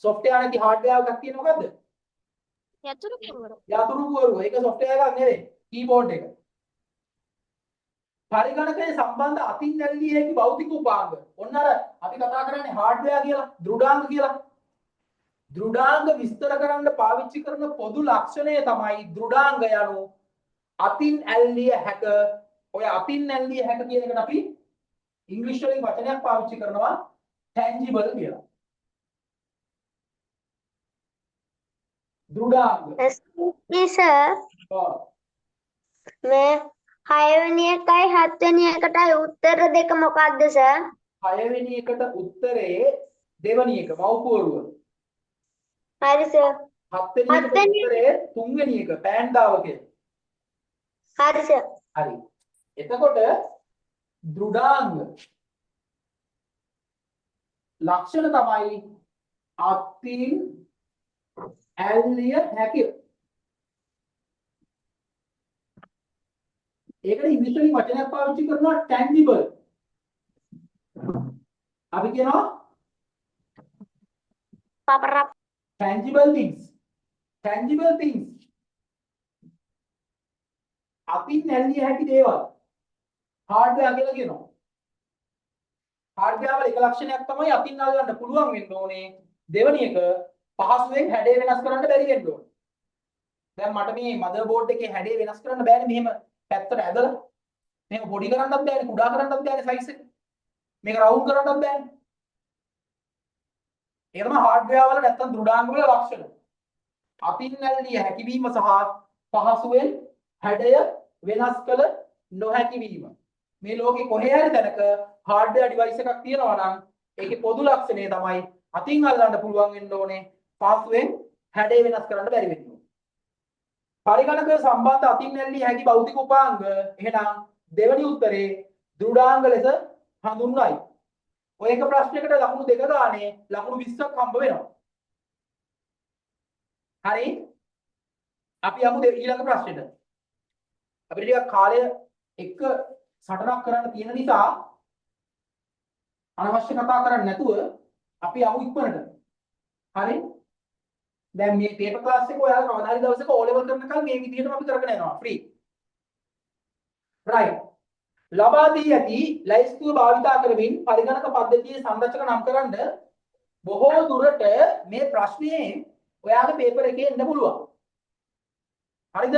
software නැති hardware එකක් තියෙන මොකද්ද? යතුරු පුරවර. යතුරු පුවරුව. ඒක software එකක් නෙවෙයි. keyboard එක. පරිගණකයේ සම්බන්ධ අතින් නැල්ලිය හැකි භෞතික උපාංග. ඔන්න අර අපි කතා කරන්නේ hardware කියලා, දෘඩාංග කියලා. දෘඩාංග විස්තර කරන්න පාවිච්චි කරන පොදු ලක්ෂණය තමයි දෘඩාංග යනු අතින් ඇල්ලිය හැක. ඔය අතින් ඇල්ලිය හැක කියන එකට අපි ඉංග්‍රීසි වලින් වචනයක් පාවිච්චි කරනවා tangible කියලා. දෘඩාංග. සර් ඔව්. මේ 6 වෙනි එකයි 7 වෙනි එකටයි උත්තර දෙක මොකක්ද සර්? 6 වෙනි එකට උත්තරේ දෙවැනි එක මව්පුවරුව. හරි සර්. 7 වෙනි එකට උත්තරේ තුන්වෙනි එක පෑන්දාවකේ. හරි සර්. හරි. එතකොට දෘඩාංග ලක්ෂණ තමයි අතින් ඇල්ලිය හැකිය. ඒකට ඉංග්‍රීසි වලින් වචනයක් පාවිච්චි කරනවා tangible. අපි කියනවා පපරප් tangible things. tangible things. අතින් ඇල්ලිය හැකි දේවල්. hardware කියලා කියනවා. hardware වල එක ලක්ෂණයක් තමයි අතින් අල්ලන්න පුළුවන් වෙන්න ඕනේ. දෙවෙනි එක පහසුවෙන් හැඩය වෙනස් කරන්න බැරි වෙන්න ඕනේ. දැන් මට මේ motherboard එකේ හැඩය වෙනස් කරන්න බෑනේ මෙහෙම පැත්තට ඇදලා. මේක පොඩි කරන්නත් බෑනේ, කුඩා කරන්නත් බෑනේ size එක. මේක round කරන්නත් බෑනේ. ඒක තමයි hardware වල නැත්තම් දෘඩාංග වල ලක්ෂණ. අතින් ඇල්ලිය හැකිවීම සහ පහසුවෙන් හැඩය වෙනස් කළ නොහැකි වීම. මේ ලෝකේ කොහේ හරි තැනක hardware device එකක් තියෙනවා නම් ඒකේ පොදු ලක්ෂණය තමයි අතින් අල්ලන්න පුළුවන් වෙන්න ඕනේ, පහසුවෙන් හැඩය වෙනස් කරන්න බැරි වෙන්න ඕනේ. පරිගණක සම්බන්ධ අතින් ඇල්ලිය හැකි භෞතික උපාංග එහෙනම් දෙවැනි උත්තරේ දෘඩාංග ලෙස හඳුන්වයි. ඔය එක ප්‍රශ්නයකට ලකුණු දෙක ගානේ ලකුණු 20ක් හම්බ වෙනවා. හරි? අපි යමු ඊළඟ ප්‍රශ්නෙට. අපිට ටිකක් කාලය එක සටනක් කරන්න තියෙන නිසා අනවශ්‍ය කතා කරන්නේ නැතුව අපි යමු ඉක්මනට. හරි? දැන් මේ පේපර් ක්ලාස් එක ඔයාලා කවදා හරි දවසක O level කරනකම් මේ විදිහටම අපි කරගෙන යනවා ෆ්‍රී. right. ලබා දී ඇති ලයිස්තුව භාවිතා කරමින් පරිගණක පද්ධතියේ සංරචක නම් කරන්න බොහෝ දුරට මේ ප්‍රශ්නේ ඔයාගේ පේපර් එකේ එන්න පුළුවන්. හරිද?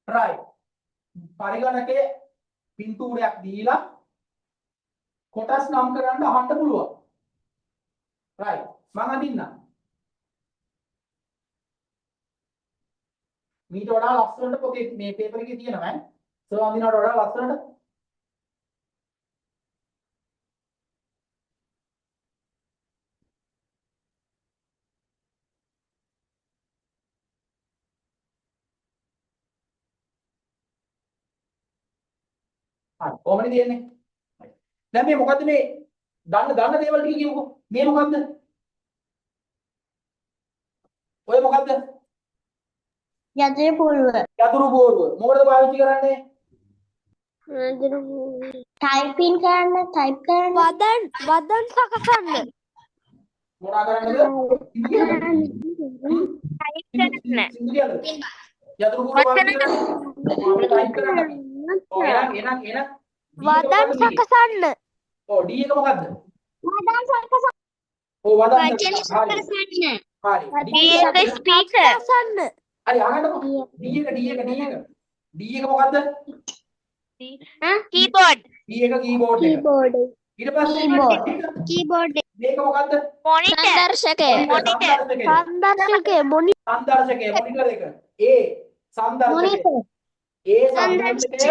right. පරිගණකයේ පින්තූරයක් දීලා කොටස් නම් කරන්න අහන්න පුළුවන්. right. මම අදින්නම්. මීට වඩා ලස්සනට පොතේ මේ පේපර් එකේ තියෙනවා ඈ. සර් අඳිනවට වඩා ලස්සනට. හරි කොහොමද තියෙන්නේ? දැන් මේ මොකද්ද මේ දන්න දේවල් ටික කියමුකෝ. මේ මොකද්ද? ඔය මොකද්ද? යතුරු පුරුව. යතුරු බෝරුව. මොකටද පාවිච්චි කරන්නේ? ටයිපින් කරන්න ටයිප් කරන්න වදන් සකසන්න. මොනා කරන්නද? ටයිප් කරන්න. යතුරු බෝරුව පාවිච්චි කරන්නේ. අපිට ටයිප් කරන්න. ඔව් එනං වදන් සකසන්න. ඔව් D එක මොකද්ද? වදන් සකසන්න. ඔව් වදන් වචන සකසන්න. සකසන්න. හරි. ඒක ස්පීකර්. සකසන්න. හරි අහන්නකො. D එක මොකද්ද? කීබෝඩ්. D එක කීබෝඩ් එක. කීබෝඩ් ඊට පස්සේ කීබෝඩ් මේක මොකද්ද? මොනිටර් සංදර්ශකය. සංදර්ශකය. සංදර්ශකය මොනිටර් සංදර්ශකය මොනිටර් එක. A සංදර්ශකය. මොනිටර්. A සංදර්ශකය.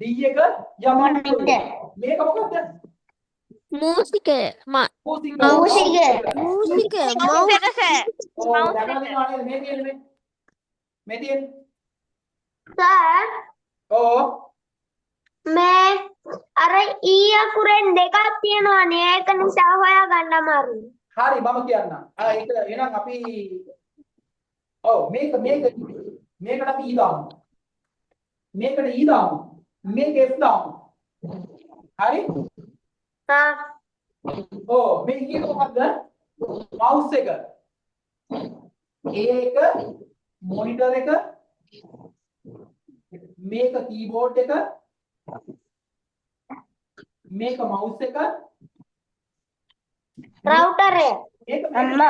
D එක යමක්. මේක මොකද්ද? මූසිකය මූසික. මූසිකය. මූසිකය ඔව් mouse දැකලා දෙනවා නේද? මේ තියෙන්නේ මේ තියෙන්නේ. සර් ඔව් මේ අර ඊ අකුරෙන් දෙකක් තියෙනවානේ ඒක නිසා හොයාගන්න අමාරුයි. හරි මම කියන්නම්. ඒක එහෙනම් අපි ඔව් මේකට අපි E දාමු. මේකට E දාමු. මේක F දාමු. හරි? හා ඔව් මේ එක මොකද්ද? mouse එක. A එක monitor එක මේක keyboard එක මේක mouse එක රවුටර් එක. මේක අම්මා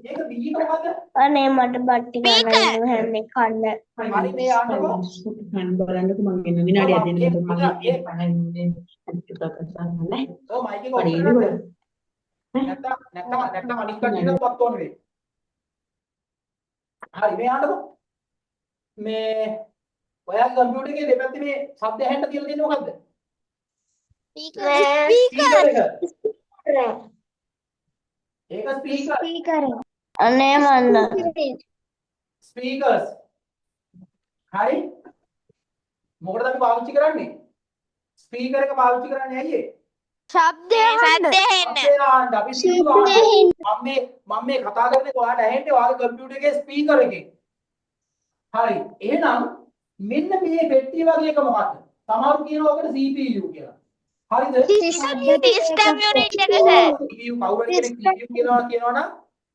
මේක B එක මොකද්ද? අනේ මට බට්ටි ගන්න හැන්නේ කන්න. හරි මේ යන්නකෝ. බලන්නකො මම එන්න විනාඩියක් දෙන්න මම ඒ- පහන්නේ කතා කරන්නේ ඔව් මයික් එක ඔෆ් කරගන්න. නැත්තම් අනිත් කටියටවත් ඕනේ වෙයි. හරි මේ යන්නකෝ. මේ ඔයාගේ කම්පියුටර් එකේ දෙපැත්තේ මේ ශබ්ද ඇහෙන්න තියලා තියෙන්නේ මොකද්ද? ස්පීකර් එක. ඒක ස්පීකර්. ස්පීකර්. අනේ මන්ද. ස්පීකර්ස්. හරි? මොකටද අපි පාවිච්චි කරන්නේ? ස්පීකර් එක පාවිච්චි කරන්නේ ඇයි ඒ? ශබ්දය අහන්න අපේ ආන්න අපි මම මේ කතා කරන්නේ ඔයාලට ඇහෙන්නේ ඔයාගේ කම්පියුටර් එකේ ස්පීකර් එකේ. හරි. එහෙනම් මෙන්න මේ පෙට්ටිය වගේ එක මොකක්ද? සමහරු කියනවා ඔකට CPU කියලා. හරිද? සිස්ටම් යුනිට් එක සර් CPU කවුරු හරි කෙනෙක් CPU කියනවනම්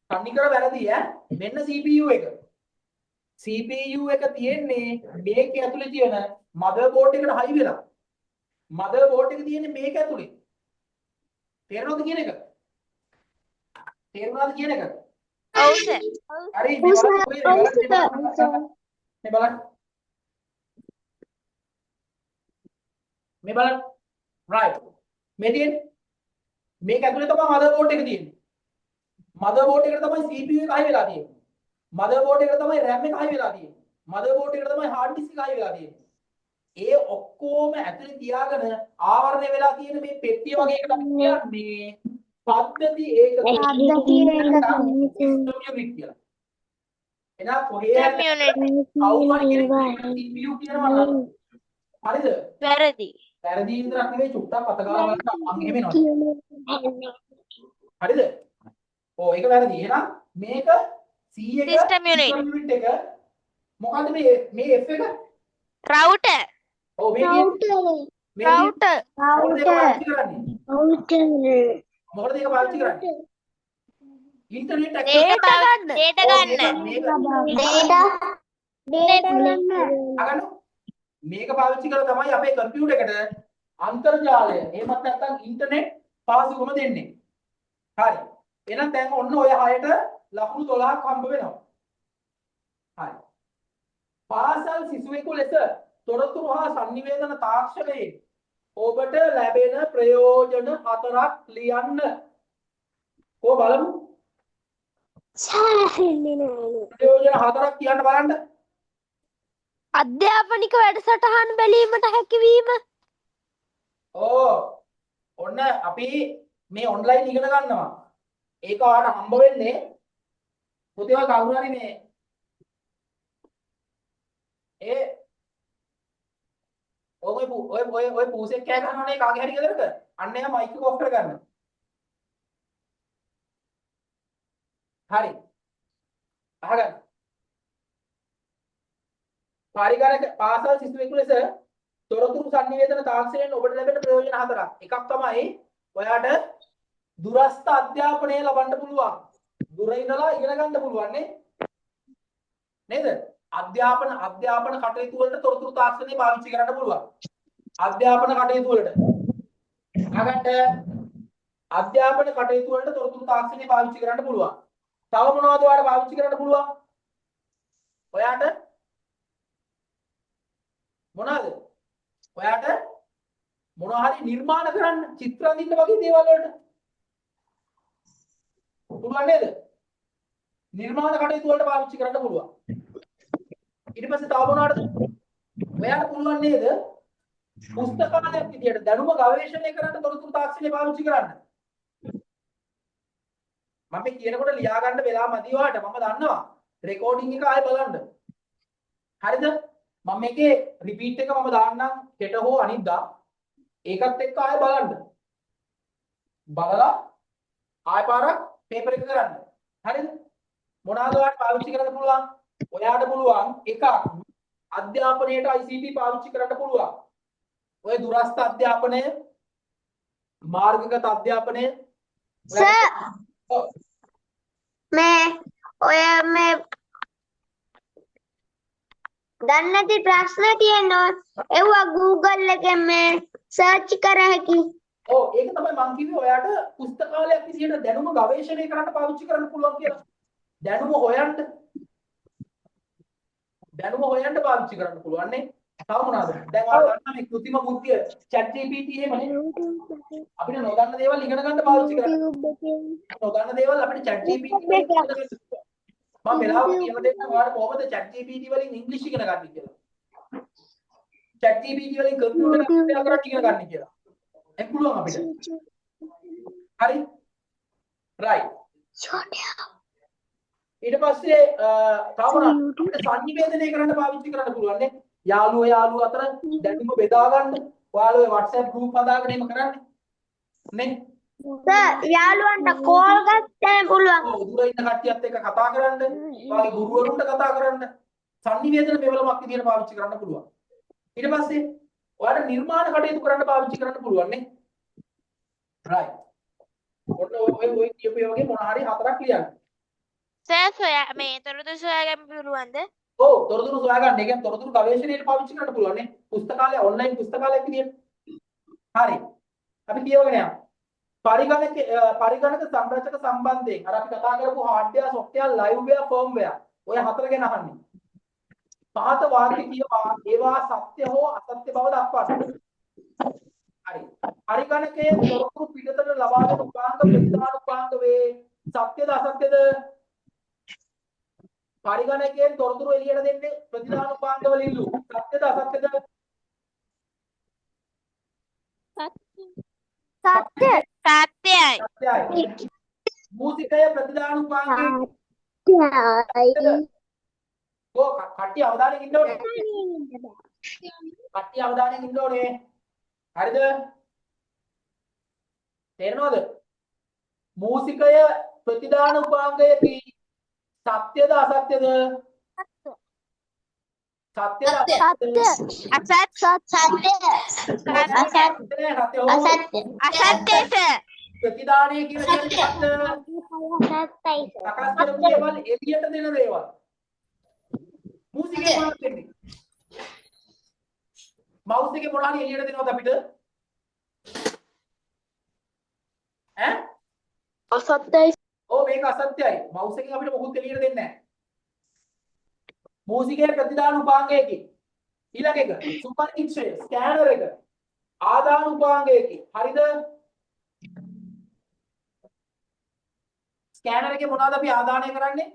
තනිකර වැරදි ඈ. මෙන්න CPU එක. CPU එක තියෙන්නේ මේක ඇතුලේ තියෙන මදර්බෝඩ් එකට හයි වෙලා. මදර්බෝඩ් එක තියෙන්නේ මේක ඇතුලේ. තේරෙනවද කියන එක? තේරුණාද කියන එක? ඔව් සර් හරි මේ බලන්න. මේ බලන්න. right. මේ තියෙන්නේ මේක ඇතුලේ තමයි මදර්බෝඩ් එක තියෙන්නේ. මදර්බෝඩ් එකට තමයි CPU එක හයි වෙලා තියෙන්නේ. මදර්බෝඩ් එකට තමයි RAM එක හයි වෙලා තියෙන්නේ. මදර්බෝඩ් එකට තමයි hard disk එක හයි වෙලා තියෙන්නේ. ඒ ඔක්කොම ඇතුලේ තියාගෙන ආවරණය වෙලා තියෙන මේ පෙට්ටිය වගේ එකට අපි කියන්නේ පද්ධති ඒකක සිස්ටම් යුනිට් කියලා. එහෙනම් කොහේ හරි කවුරු හරි කෙනෙක් CPU කියනවා නම් හරිද? වැරදි වැරදි විතරක් නෙවෙයි චුට්ටක් අත ගාලා බලන්න මං එහෙම එනවා. හරිද? ඔව් ඒක වැරදි. එහෙනම් මේක C එක System unit. යුනිට් එක මොකද්ද මේ F එක? රවුටර් ඔව් මේ තියෙන්නේ රවුටර් මොකටද ඒක පාවිච්චි කරන්නේ? මොකටද ඒක පාවිච්චි කරන්නේ? ඉන්ටර්නෙට් data ගන්න අගන්න මේක පාවිච්චි කරලා තමයි අපේ කම්පියුටර් එකට අන්තර්ජාලය එහෙමත් නැත්නම් ඉන්ටර්නෙට් පාසුකම දෙන්නේ. හරි. එහෙනම් දැන් ඔන්න ඔය 6ට ලකුණු 12ක් හම්බ වෙනවා. හරි. පාසල් සිසුවෙකු ලෙස තොරතුරු හා sannivedana තාක්ෂණයේ ඔබට ලැබෙන ප්‍රයෝජන 4ක් ලියන්න. කො බලමු. ප්‍රයෝජන 4ක් කියන්න බලන්න. අධ්‍යාපනික වැඩසටහන් බැලීමට හැකිවීම ඔන්න අපි මේ ඔන්ලයින් ඉගෙන ගන්නවා. ඒක ඔයාලට හම්බ වෙන්නේ පුතේ ඔය කවුරු හරි මේ ඔය පූසෙක් කෑ ගන්නවනේ කාගේ හරි ගෙදරක. අන්න එයා මයික් එක ඔෆ් කරගන්න. හරි. අහගන්න. පරිගණක පාසල් සිසුවෙකු ලෙස තොරතුරු sannivedana තාක්ෂණයෙන් ඔබට ලැබෙන ප්‍රයෝජන 4ක්. එකක් තමයි ඔයාට දුරස්ථ අධ්‍යාපනය ලබන්න පුළුවන්. දුර ඉඳලා ඉගෙන ගන්න පුළුවන් නේ. නේද? අධ්‍යාපන කටයුතු වලට තොරතුරු තාක්ෂණය පාවිච්චි කරන්න පුළුවන්. අධ්‍යාපන කටයුතු වලට. අහගන්න අධ්‍යාපන කටයුතු වලට තොරතුරු තාක්ෂණය පාවිච්චි කරන්න පුළුවන්. තව මොනවද ඔයාලට පාවිච්චි කරන්න පුළුවන්? ඔයාට මොනවාද? ඔයාට මොනවා හරි නිර්මාණ කරන්න, චිත්‍ර අඳින්න වගේ දේවල් වලට පුළුවන් නේද? නිර්මාණ කටයුතු වලට පාවිච්චි කරන්න පුළුවන්. ඊට පස්සේ තව මොනවද? ඔයාලට පුළුවන් නේද? පුස්තකාලයක් විදියට දැනුම ගවේෂණය කරන්න තොරතුරු තාක්ෂණය පාවිච්චි කරන්න. මම මේ කියනකොට ලියා ගන්න වෙලාව මදි ඔයාලට. මම දන්නවා. රෙකෝඩින් එක ආයෙ බලන්න. හරිද? මම මේකේ රිපීට් එක මම දාන්නම් හෙට හෝ අනිද්දා. ඒකත් එක්ක ආයෙ බලන්න. බලලා ආයෙ පාරක් පේපර් එක කරන්න. හරිද? මොනවාද ඔයාලට පාවිච්චි කරන්න පුළුවන්? ඔයාලට පුළුවන් එකක් අධ්‍යාපනයේට ICT පාවිච්චි කරන්න පුළුවන්. ඔය දුරස්ථ අධ්‍යාපනය, මාර්ගගත අධ්‍යාපනය. සර් ඔව්. मैं मैं දන්නේ නැති ප්‍රශ්න තියෙනවා ඒවා Google එකෙන් මේ සර්ච් කර හැකි ඔව් ඒක තමයි මම කිව්වේ ඔයාට පුස්තකාලයක් විදියට දැනුම ගවේෂණය කරන්න පාවිච්චි කරන්න පුළුවන් කියලා. දැනුම හොයන්න පාවිච්චි කරන්න පුළුවන් නේ. තව මොනවාද? දැන් ඔයාලා දන්නා මේ කෘතිම බුද්ධිය ChatGPT එහෙමනේ. අපිට නොදන්න දේවල් ඉගෙන ගන්න පාවිච්චි කරන්න. නොදන්න දේවල් අපිට ChatGPT වලින් ඉගෙන ගන්න පුළුවන්. මම වෙලාවක කියලා දෙන්න ඔයාලට කොහොමද ChatGPT වලින් ඉංග්‍රීසි ඉගෙන ගන්න කියලා. ChatGPT වලින් කම්පියුටර් එක කරලා ඉගෙන ගන්න කියලා. ඒක පුළුවන් අපිට. හරි? right. ඊට පස්සේ තව මොනවද? අපිට සංනිවේදනය කරන්න පාවිච්චි කරන්න පුළුවන් නේ. යාළුවෝ අතර දැනුම බෙදා ගන්න. ඔයාලා WhatsApp group හදාගෙන එහෙම කරන්නේ. නේ? සර් යාළුවන්ට කෝල් ගන්න පුළුවන් ඔව් දුර ඉන්න කට්ටියත් එක්ක කතා කරන්න. ඔයාගේ ගුරුවරුන්ට කතා කරන්න. සංනිවේදන මෙවලමක් විදියට පාවිච්චි කරන්න පුළුවන්. ඊට පස්සේ ඔයාලට නිර්මාණ කටයුතු කරන්න පාවිච්චි කරන්න පුළුවන් නේ. right. ඔන්න ඔය කියපු වගේ මොන හරි හතරක් ලියන්න. සර් සොයා මේ තොරතුරු සොයාගන්න පුළුවන්ද? ඔව් තොරතුරු සොයාගන්න. ඒ කියන්නේ තොරතුරු ගවේෂණයට පාවිච්චි කරන්න පුළුවන් නේ. පුස්තකාලය ඔන්ලයින් පුස්තකාලයක් විදියට. හරි. අපි කියවගෙන යමු. පරිගණක සංරචක සම්බන්ධයෙන් අර අපි කතා කරපු හાર્ඩ්වෙයාර් සොෆ්ට්වෙයාර් ලයිව්වෙයාර් ෆර්ම්වෙයාර් ඔය හතර ගැන අහන්නේ. පහත වාක්‍ය කියවා ඒවා සත්‍ය හෝ අසත්‍ය බව දක්වන්න. හරි. පරිගණකයේ තොරතුරු පිටතට ලබා දෙන උපාංග ප්‍රතිදාන උපාංග වේ. සත්‍යද අසත්‍යද? පරිගණකයෙන් තොරතුරු එළියට දෙන්නේ ප්‍රතිදාන උපාංග වලින්ලු. සත්‍යද අසත්‍යද? සත්‍යයි. සත්‍යයි. මූසිකය ප්‍රතිදාන උපාංගයේ කට්ටිය අවධානයෙන් ඉන්න ඕනේ. කට්ටිය අවධානයෙන් ඉන්න ඕනේ. හරිද? තේරෙනවද? මූසිකය ප්‍රතිදාන උපාංගයේදී සත්‍යද අසත්‍යද? සත්‍යද අසත්‍යද? අසත්‍ය සර්. ප්‍රතිදානය කියලා කියන්නේ සකස් කරපු දේවල් එළියට දෙන දේවල්. මූසිකේ මොනවද දෙන්නේ? මවුස් එකේ මොනවා හරි එළියට දෙනවද අපිට? ඈ? අසත්‍යයි ඔව් මේක අසත්‍යයි. මවුස් එකෙන් අපිට මොකුත් එළියට දෙන්නේ නැහැ. මූසිකයේ ප්‍රතිදාන උපාංගයකි. ඊළඟ එක සුපරික්ෂය ස්කෑනර් එක ආදාන උපාංගයකි. හරිද? ස්කෑනර් එකේ මොනවද අපි ආදානය කරන්නේ?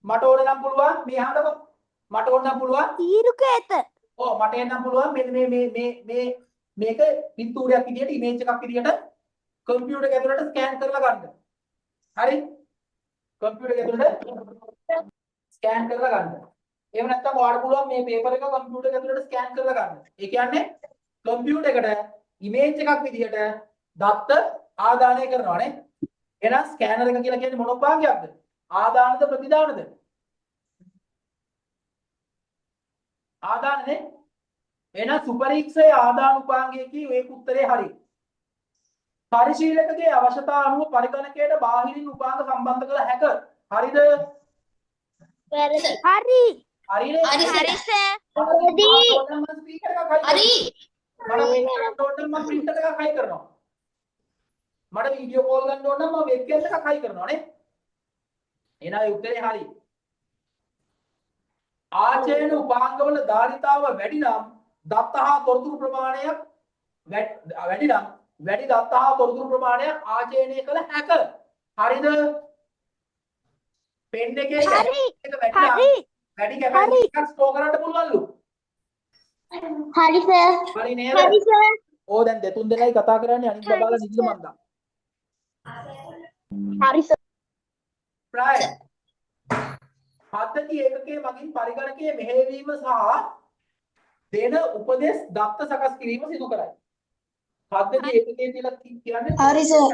මට ඕන නම් පුළුවන් මේ අහන්නකො. මට ඕන නම් පුළුවන් තීරුකේත. ඔව් මට එන්නම් පුළුවන් මෙන්න මේක පින්තූරයක් විදියට ඉමේජ් එකක් විදියට කම්පියුටර් එක ඇතුළට ස්කෑන් කරලා ගන්න. හරි? කම්පියුටර් එක ඇතුළට ස්කෑන් කරලා ගන්න. එහෙම නැත්නම් ඔයාලට පුළුවන් මේ පේපර් එක කම්පියුටර් එක ඇතුළට ස්කෑන් කරලා ගන්න. ඒ කියන්නේ කම්පියුටර් එකට ඉමේජ් එකක් විදියට දත්ත ආදානය කරනවා නේ. එහෙනම් ස්කෑනර් එක කියලා කියන්නේ මොන උපාංගයක්ද? ආදානද ප්‍රතිදානද? ආදානනේ. එහෙනම් සුපරීක්ෂයේ ආදාන උපාංගයකී ඒක උත්තරේ හරි. පරිශීලකගේ අවශ්‍යතාව අනුව පරිගණකයට බාහිරින් උපාංග සම්බන්ධ කළ හැක. හරිද? හරි. හරිනේ? හරි සර්. හරි මම printer එකක් හයි කරනවා. මට වීඩියෝ කෝල් ගන්න ඕන නම් මම වෙබ්කෑම් එකක් හයි කරනවා නේ. එහෙනම් ඒ උත්තරේ හරි. ආචයන උපාංගවල ධාරිතාව වැඩි නම් දත්ත හා තොරතුරු ප්‍රමාණයක් වැඩි නම් වැඩි දත්ත හා තොරතුරු ප්‍රමාණයක් ආචයනය කළ හැක. හරිද? පෙන් එකේ එක වැඩිලා වැඩි කැපැසිටි එකක් ස්ටෝර් කරන්න පුළුවන්ලු. හරි සර්. හරි නේද? හරි සර්. ඕ දැන් දෙතුන් දෙනයි කතා කරන්නේ අනිත් බබාලා නිදිද මන්දා. හරි සර්. ප්‍රාය පද්ධති ඒකකයේ මගින් පරිගණකයේ මෙහෙයවීම සහ දෙන උපදෙස් දත්ත සකස් කිරීම සිදු කරයි. පද්ධති ඒකකයේ කියලා කියන්නේ හරි සර්.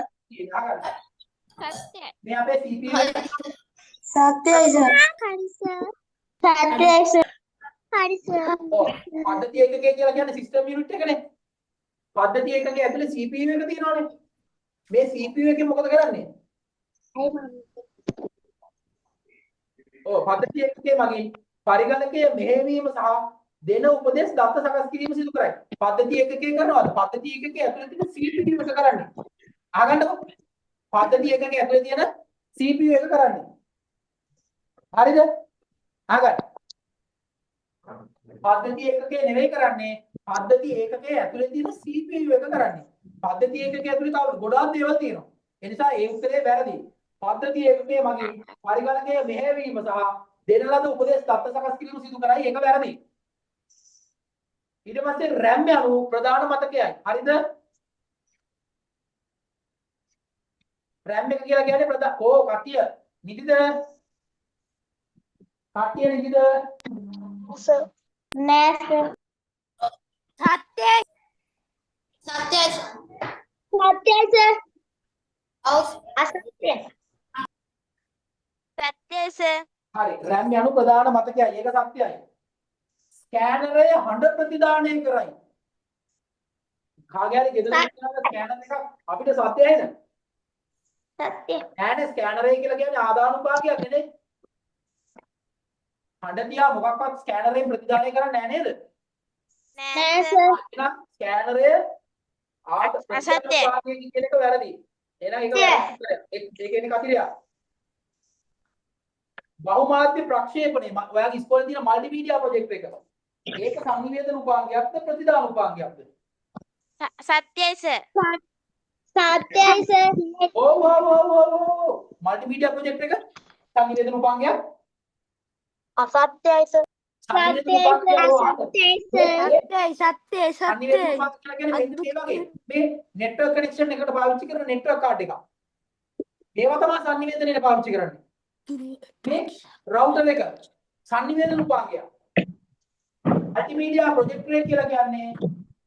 සත්‍යයි. මේ අපේ CPU එක සත්‍යයි සර්. හරි සර්. සත්‍යයි සර්. හරි සර්. ඔව් පද්ධති ඒකකයේ කියලා කියන්නේ සිස්ටම් යුනිට් එකනේ. පද්ධති ඒකකයේ ඇතුලේ CPU එක තියෙනවානේ. මේ CPU එකෙන් මොකද කරන්නේ? ඔව් පද්ධති ඒකකයේ මගින් පරිගණකයේ මෙහෙයවීම සහ දෙන උපදෙස් දත්ත සකස් කිරීම සිදු කරයි. පද්ධති ඒකකයේ කරනවාද? පද්ධති ඒකකයේ ඇතුලේ තියෙන CPU එක කරන්නේ. අහගන්නකො. පද්ධති ඒකකයේ ඇතුලේ තියෙන CPU එක කරන්නේ. හරිද? අහගන්න. පද්ධති ඒකකයේ නෙවෙයි කරන්නේ. පද්ධති ඒකකයේ ඇතුලේ තියෙන CPU එක කරන්නේ. පද්ධති ඒකකයේ ඇතුලේ තව ගොඩාක් දේවල් තියෙනවා. ඒ නිසා ඒ උත්තරේ වැරදි. පද්ධති ඒකකයේ මගින් පරිගණකයේ මෙහෙයවීම සහ දෙන ලද උපදේශ දත්ත සකස් කිරීම සිදු කරයි. ඒක වැරදි. ඊට පස්සේ RAM යනු ප්‍රධාන මතකයයි. හරිද? RAM එක කියලා කියන්නේ කට්ටිය නිදිද? කට්ටිය නිදිද? සර්. නෑ සර්. සත්‍යයි. සත්‍යයි සර්. ඔව් අසත්‍යයි. සත්‍යයි සර්. හරි. RAM යනු ප්‍රධාන මතකයයි. ඒක සත්‍යයි. ස්කෑනරය හඬ ප්‍රතිදානය කරයි. කාගේ හරි ගෙදර තියෙන ස්කෑනර් එකක් අපිට සත්‍යයිද? සත්‍යයි. නෑනේ ස්කෑනරය කියලා කියන්නේ ආදානුභාගයක් නෙනේ. හඬ තියා මොකක්වත් ස්කෑනරයෙන් ප්‍රතිදානය කරන්නේ නෑ නේද? නෑ සර්. එහෙනම් ස්කෑනරය ආදානුභාගයෙන් කියන එක වැරදි. එහෙනම් ඒක වැරදි. ඒ කියන්නේ කතිරයක්. බහුමාධ්‍ය ප්‍රක්ෂේපණය ඔයාගේ ඉස්කෝලේ තියෙන මල්ටිමීඩියා ප්‍රොජෙක්ට් එක. ඒක සංනිවේදන උපාංගයක්ද ප්‍රතිදාන උපාංගයක්ද? සත්‍යයි සර්. සත්‍යයි සර්. ඔව් මල්ටිමීඩියා ප්‍රොජෙක්ට් එක සංනිවේදන උපාංගයක් අසත්‍යයි සර්. සංනිවේදන උපාංගයක් සත්‍යයි සර්. සංනිවේදන උපාංග කියලා කියන්නේ මෙන්න මේ වගේ මේ නෙට්වර්ක් කනෙක්ෂන් එකට පාවිච්චි කරන නෙට්වර්ක් කාඩ් එකක්. මේවා තමයි සංනිවේදනයේ පාවිච්චි කරන්නේ. මේ රවුටර් එක සංනිවේදන උපාංගයක්. මල්ටිමීඩියා ප්‍රොජෙක්ටර් එක කියලා කියන්නේ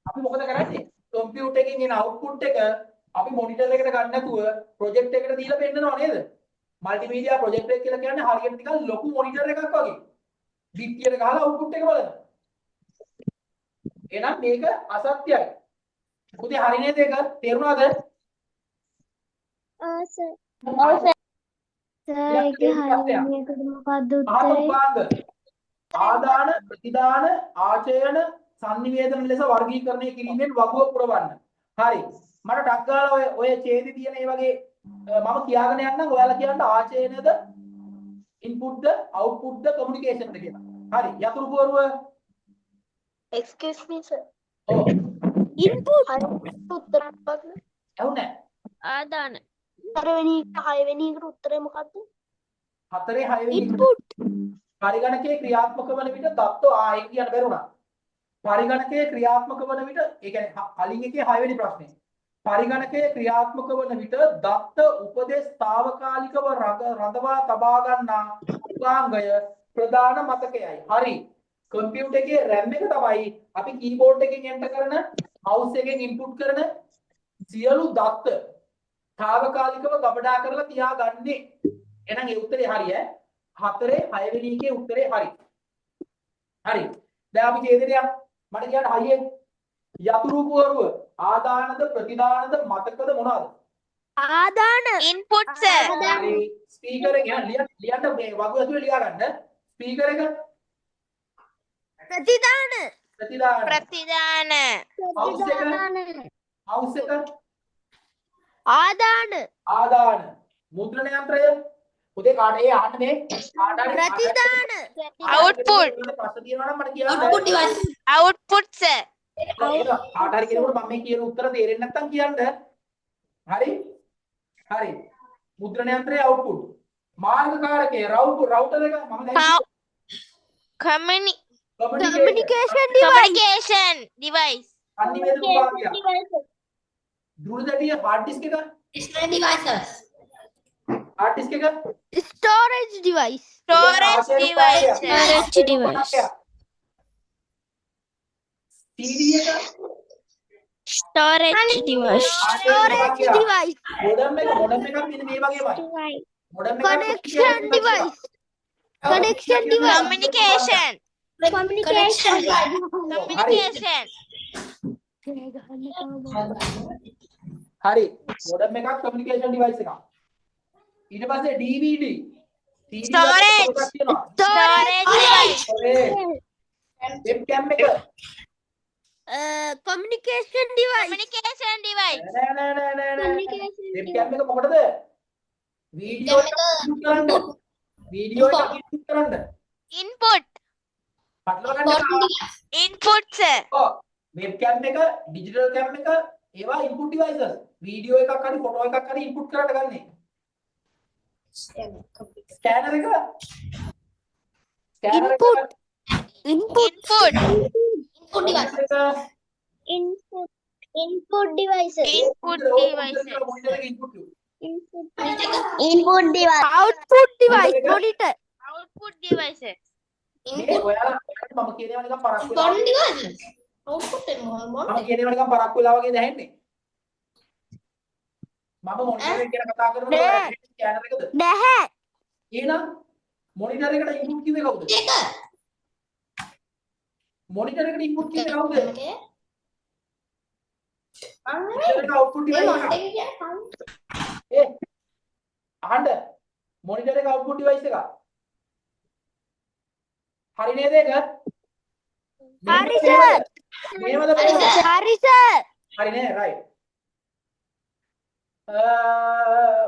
අපි මොකද කරන්නේ? කම්පියුටර් එකකින් එන අවුට්පුට් එක අපි මොනිටර් එකට ගන්න නැතුව ප්‍රොජෙක්ට් එකට දීලා පෙන්නනවා නේද? මල්ටිමීඩියා ප්‍රොජෙක්ටර් එක කියලා කියන්නේ හරියට නිකන් ලොකු මොනිටර් එකක් වගේ. බිත්තියට ගහලා අවුට්පුට් එක බලන්න. එහෙනම් මේක අසත්‍යයි. පුතේ හරි නේද ඒක? තේරුණාද? ඔව් සර්. ඔව් සර්. සර් ඒකේ හරියටම මොකද්ද උත්තරේ? ආදාන ප්‍රතිදාන ආචයන සංනිවේදන ලෙස වර්ගීකරණය කිරීමෙන් වගුව පුරවන්න. හරි. මට ටක් ගාලා ඔය ඡේදෙ තියෙන මේ වගේ මම කියාගෙන යන්නම් ඔයාලා කියන්න ආචයනද ඉන්පුට්ද අවුට්පුට්ද කමියුනිකේෂන්ද කියලා. හරි. යතුරු පුවරුව Excuse me sir. ඔව්. Input. උත්තර මොකක්ද? ඇහුනේ. ආදාන. 4වෙනි 6වෙනි එකට උත්තරේ මොකක්ද? 4 6 Input. පරිගණකයේ ක්‍රියාත්මක වන විට දත්ත ඒක කියන්න බැරුණා. පරිගණකයේ ක්‍රියාත්මක වන විට ඒ කියන්නේ කලින් එකේ 6 වෙනි ප්‍රශ්නේ. පරිගණකයේ ක්‍රියාත්මක වන විට දත්ත උපදේශ తాවකාලිකව රඳවා තබා ගන්නා උපාංගය ප්‍රධාන මතකයයි. හරි. කම්පියුටර් එකේ RAM එක තමයි අපි කීබෝඩ් එකෙන් එන්ටර් කරන mouse එකෙන් input කරන සියලු දත්ත తాවකාලිකව ගබඩා කරලා තියාගන්නේ. එහෙනම් ඒ උත්තරේ හරි ඈ. 4 6 වෙනි එකේ උත්තරේ හරි. හරි. දැන් අපි ඡේදයට යමු. මට කියන්න හයියෙන්. යතුරු පුවරුව ආදානද ප්‍රතිදානද මතකද මොනවාද? ආදාන. Input sir. හරි. ස්පීකර් එක ලියන්න මේ වගුව ඇතුලේ ලියා ගන්න. ස්පීකර් එක ප්‍රතිදාන. ප්‍රතිදාන. ප්‍රතිදාන. mouse එක ආදාන. ආදාන. මුද්‍රණ යන්ත්‍රය උදේ කාට ඒ අහන්න මේ කාට හරි ප්‍රතිදාන. අවුට්පුට්. ප්‍රශ්න තියෙනවා නම් මට කියන්න. Output sir. කාට හරි කෙනෙකුට මම මේ කියන උත්තර තේරෙන්නේ නැත්නම් කියන්න. හරි? හරි. මුද්‍රණ යන්ත්‍රයේ අවුට්පුට්. මාර්ගකාරකය රවුටර් එක මම දැන් communication device අනිවේද විභාගය දුරදැටිය hard disk එක hard disk එක Storage device. storage device CD එක Storage device. Storage device. modem එකක් මෙන්න මේ වගේමයි modem එකක් Connection device. Connection device. communication හරි modem එකක් communication device එකක් ඊට පස්සේ DVD CD Storage. එකක් තියෙනවා storage device webcam එක Communication device. communication device නෑ webcam එක මොකටද වීඩියෝ එක ඉන්පුට් කරන්න වීඩියෝ එක ඉන්පුට් කරන්න input පටලවා ගන්න inputs ඔව් webcam එක digital cam එක ඒවා input devices වීඩියෝ එකක් හරි ෆොටෝ එකක් හරි ඉන්පුට් කරන්න ගන්නේ ස්කෑනර් එක Input. Input. input devices input devices input device Output device. Monitor. output devices මේ ඔයාලා මම කියනවා නිකන් පරක්කු වෙලා මම කියනවා නිකන් පරක්කු වෙලා වගේ දැනෙන්නේ මම මොනිටර් එක ගැන කතා කරනකොට ස්කෑනර් එකද Naha. එහෙනම් මොනිටර් එකට ඉන්පුට් කිව්වේ කවුද මොනිටර් එකට ඉන්පුට් කිව්වේ කවුද මොනිටර් එක අවුට්පුට් ඩිවයිස් එක අහන්න මොනිටර් එක අවුට්පුට් ඩිවයිස් එක හරි නේද ඒක හරි සර්. මේවද Hari sir. හරි නේ රයිට්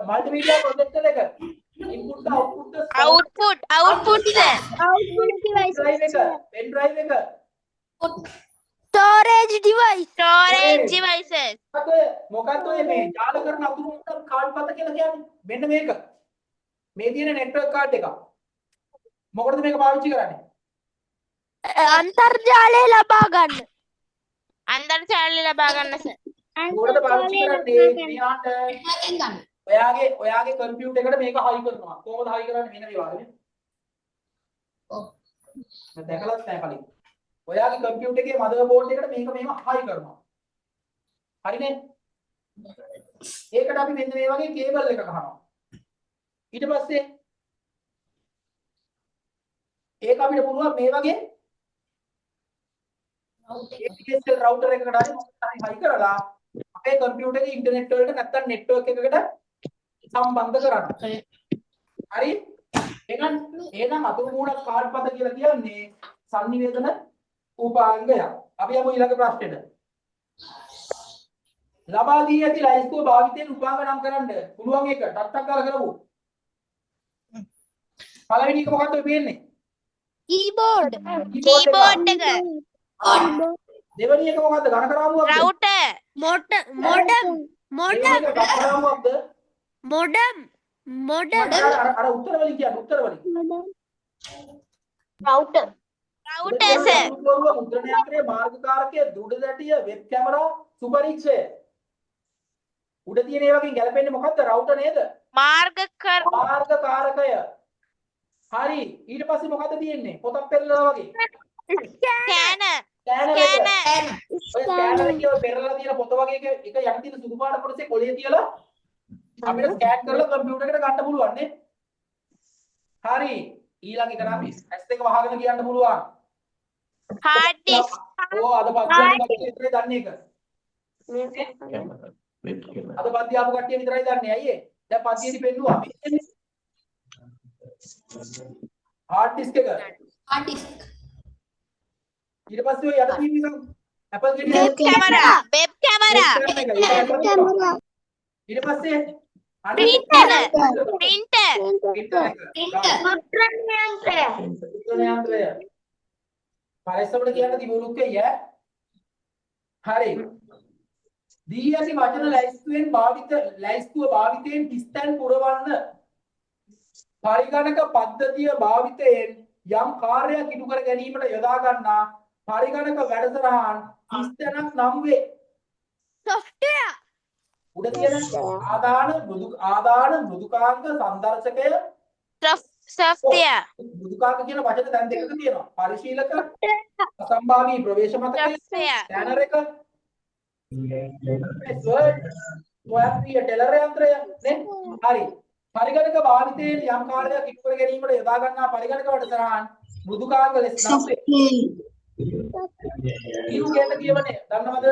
මල්ටිමීඩියා ප්‍රොජෙක්ටර් එක input output output output devices drive එක පෙන් ඩ්‍රයිව් එක Storage device. storage devices මොකක්ද ඔය මේ ජාල කරන අතුරු මුත්තක් කාඩ් පත කියලා කියන්නේ මෙන්න මේක මේ තියෙන නෙට්වර්ක් කාඩ් එක මොකටද මේක පාවිච්චි කරන්නේ අන්තර්ජාලය ලබා ගන්න. අන්තර්ජාලය ලබා ගන්න sir මොකටද පාවිච්චි කරන්නේ මෙයාට ඔයාගේ කම්පියුටර් එකට මේක හයි කරනවා කොහොමද හයි කරන්නේ මෙන්න මේ වගේ මම දැකලත් නැහැ කලින් ඔයාගේ කම්පියුටර් එකේ මදර්බෝඩ් එකට මේක මෙහෙම හයි කරනවා හරිනේ ඒකට අපි මෙන්න මේ වගේ කේබල් එක ගහනවා ඊට පස්සේ ඒක අපිට පුළුවන් මේ වගේ ADSL router එකකට හරි මොකක්ද හරි කරලා අපේ කම්පියුටර් එකේ ඉන්ටර්නෙට් වලට නැත්නම් නෙට්වර්ක් එකකට සම්බන්ධ කරන්න. හරි? එහෙනම් අතුරු මූණක් කාඩ් පත කියලා කියන්නේ sannivedana උපාංගය. අපි යමු ඊළඟ ප්‍රශ්නෙට. ලබා දී ඇති ලයිස්තුව භාවිතයෙන් උපාංග නම් කරන්න පුළුවන් එක ටක් ගාලා කරමු. පළවෙනි එක මොකක්ද ඔය පේන්නේ? Keyboard. keyboard එක දෙවෙනි එක මොකද්ද? ගණකරාමුවක්ද? router Modem. අර උත්තර වලින් කියන්නේ උත්තර වලින්. router router sir මුද්‍රණ යන්ත්‍රයේ මාර්ගකාරකය දෘඩ දැටිය වෙබ් කැමරා සුපරීක්ෂය. උඩ තියෙන ඒ වගේ ගැලපෙන්නේ මොකද්ද? රවුටර් නේද? මාර්ගකාරකය. හරි. ඊට පස්සේ මොකද්ද තියෙන්නේ? පොතක් පෙරලලා වගේ. scanner ස්කෑනර් එක. ඔය ස්කෑනර් එකේ ඔය පෙරලලා තියෙන පොත වගේ එක යට තියෙන සුදු පාට කොටසේ කොලේ තියලා අපිට ස්කෑන් කරලා කම්පියුටර් එකට ගන්න පුළුවන් නේ. හරි. ඊළඟ එක නම් S2 වහගෙන කියන්න පුළුවන්. hard disk ඕ අද පද්‍යාපු කට්ටිය විතරයි දන්නේ ඒක. අද පද්‍යාපු කට්ටිය විතරයි දන්නේ. ඇයි ඒ? දැන් පද්‍යයේදී පෙන්නුවා. hard disk එක. ඊට පස්සේ ඔය යට තියෙන එක Apple ගෙඩිය web camera ඊට පස්සේ printer මුද්‍රණ යන්ත්‍රය යන්ත්‍රය පරිස්සමට කියන්න තිබුණුත් එය හරි දී ඇති වචන ලැයිස්තුව භාවිතයෙන් හිස්තැන් පුරවන්න පරිගණක පද්ධතිය භාවිතයෙන් යම් කාර්යයක් ඉටු කර ගැනීමට යොදා ගන්නා පරිගණක වැඩසටහන් 30ක් නම් වේ. software උඩ තියෙන ආදාන මෘදුකාංග සංදර්ශකය software මෘදුකාංග කියන වචන දැන් දෙකක තියෙනවා. පරිශීලක අසම්භාවී ප්‍රවේශ මතකය software ස්කෑනර් එක වර්ඩ් ඔයත්‍රිය ටෙලර් යන්ත්‍රය නේ හරි. පරිගණක භාවිතයෙන් යම් කාර්යයක් ඉටු කර ගැනීමට යොදා ගන්නා පරිගණක වැඩසටහන් මෘදුකාංග ලෙස නම් වේ. ඊළු කේත කියවනේ දන්නවද?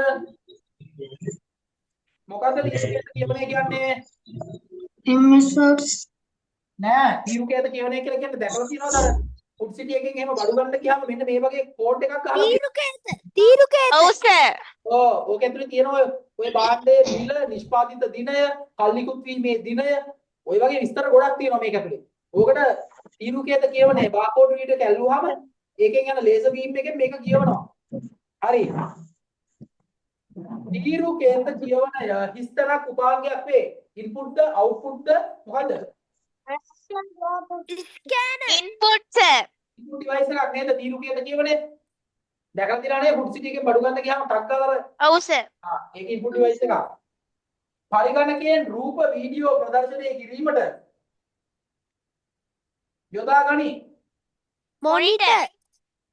මොකද්ද ඊළු කේත කියවනේ කියන්නේ? MS Word නෑ ඊළු කේත කියවනේ කියලා කියන්නේ දැකලා තියෙනවද අර ෆුඩ් සිටි එකෙන් එහෙම බඩු ගන්න ගියාම මෙන්න මේ වගේ කෝඩ් එකක් අහලා තීරුකේත ඔව් සර් ඕක ඇතුලේ තියෙනවා ඔය භාණ්ඩයේ මිල නිෂ්පාදිත දිනය කල්ලිකුත් වීමේ දිනය ඔය වගේ විස්තර ගොඩක් තියෙනවා මේක ඇතුලේ. ඕකට ඊළු කේත කියවනේ බාකෝඩ් රීඩර් එක ඇල්ලුවාම ඒකෙන් යන ලේසර් බීම් එකෙන් මේක කියවනවා. හරි. ඊළු කේත කියවනය හිස්තනක් උපාංගයක් වේ. ඉන්පුට්ද අවුට්පුට්ද මොකද? scanner input sir input device එකක් නේද ඊළු කේත කියවනේ? දැකලා තියෙනවා නේ ෆුඩ් සිටි එකෙන් බඩු ගන්න ගියාම ටක් ගාලා ඔව් සර් ඒක ඉන්පුට් ඩිවයිස් එකක්. පරිගණකයෙන් රූප වීඩියෝ ප්‍රදර්ශනය කිරීමට යොදා ගනි. monitor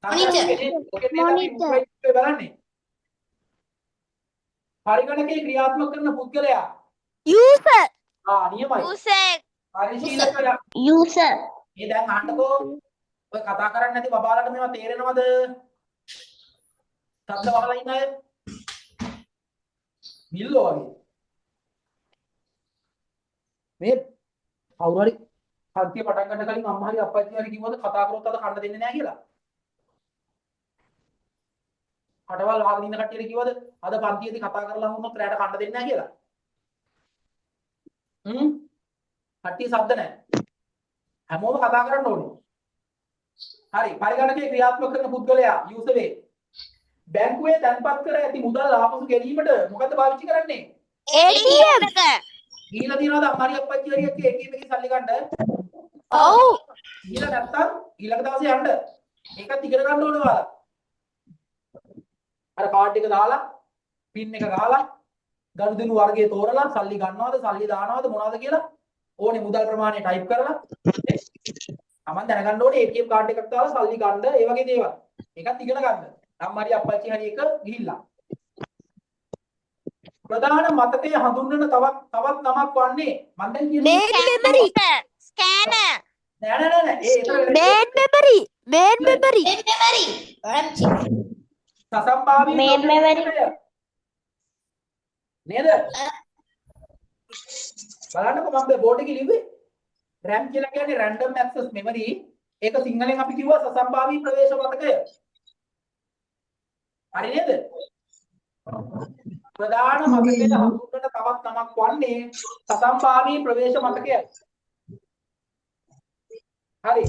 මොනිටර් බලන්නේ. පරිගණකයේ ක්‍රියාත්මක කරන පුද්ගලයා user නියමයි. user පරිශීලකයා user මේ දැන් අහන්නකෝ ඔය කතා කරන්නේ නැති බබාලට මේවා තේරෙනවද? ශබ්ද වහලා ඉන්න අය මිල්ලෝ වගේ මේ කවුරු හරි කල්තිය පටන් ගන්න කලින් අම්මා හරි අප්පච්චි හරි කිව්වද කතා කරොත් අද කන්න දෙන්නේ නැහැ කියලා? කටවල් වහගෙන ඉන්න කට්ටියට කිව්වද අද පන්තියේදී කතා කරලා වුණොත් රැට කන්න දෙන්නේ නැහැ කියලා? කට්ටිය ශබ්ද නැහැ. හැමෝම කතා කරන්න ඕනේ. හරි පරිගණකයේ ක්‍රියාත්මක කරන පුද්ගලයා යූසර් වේ. බැංකුවේ තැන්පත් කර ඇති මුදල් ආපසු ගැනීමට මොකද පාවිච්චි කරන්නේ? ATM එක ගිහලා තියනවාද අම්මාරි අප්පච්චි හරි එක්ක ATM එකේ සල්ලි ගන්න? ඔව් ගිහලා නැත්තම් ඊළඟ දවසේ යන්න. ඒකත් ඉගෙන ගන්න ඕනේ ඔයාලා. අර කාඩ් එක දාලා පින් එක ගහලා ගනුදෙනු වර්ගයේ තෝරලා සල්ලි ගන්නවද සල්ලි දානවද මොනවද කියලා ඕනේ මුදල් ප්‍රමාණය ටයිප් කරලා තමන් දැනගන්න ඕනේ ATM කාඩ් එකක් දාලා සල්ලි ගන්න ඒ වගේ දේවල්. ඒකත් ඉගෙන ගන්න. අම්මාරි අප්පච්චි හරි එක ගිහිල්ලා. ප්‍රධාන මතකයේ හඳුන්වන තවත් නමක් වන්නේ මම දැන් කියන්නේ main memory scanner නෑ ඒ main memory සසම්භාවී main memory නේද? බලන්නකො මම බෝඩ් එකේ ලිව්වේ RAM කියලා කියන්නේ random access memory. ඒක සිංහලෙන් අපි කිව්වා සසම්භාවී ප්‍රවේශ මතකය. හරි නේද? ප්‍රධාන මතකයේ හඳුන්වන තවත් නමක් වන්නේ සසම්භාවී ප්‍රවේශ මතකය. හරි.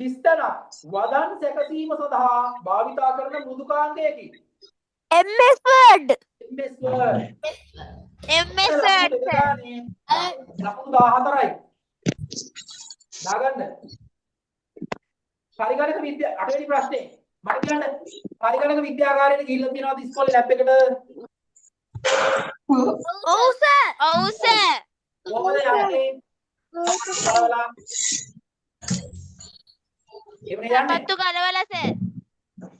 හිස්තන වදන් සැකසීම සඳහා භාවිතා කරන මෘදුකාංගයකි. MS Word MS Word. MS Word sir ලකුණු 14යි. දාගන්න. පරිගණක විද්‍යා 8 වෙනි ප්‍රශ්නේ. මට කියන්න පරිගණක විද්‍යාගාරයට ගිහිල්ලා තියෙනවද ඉස්කෝලේ ලැබ් එකට? ඔව් සර් ඔව් සර් කොහොමද යන්නේ? බලවලා. එමුනේ යන්නේ. පත්තු ගලවලා සර්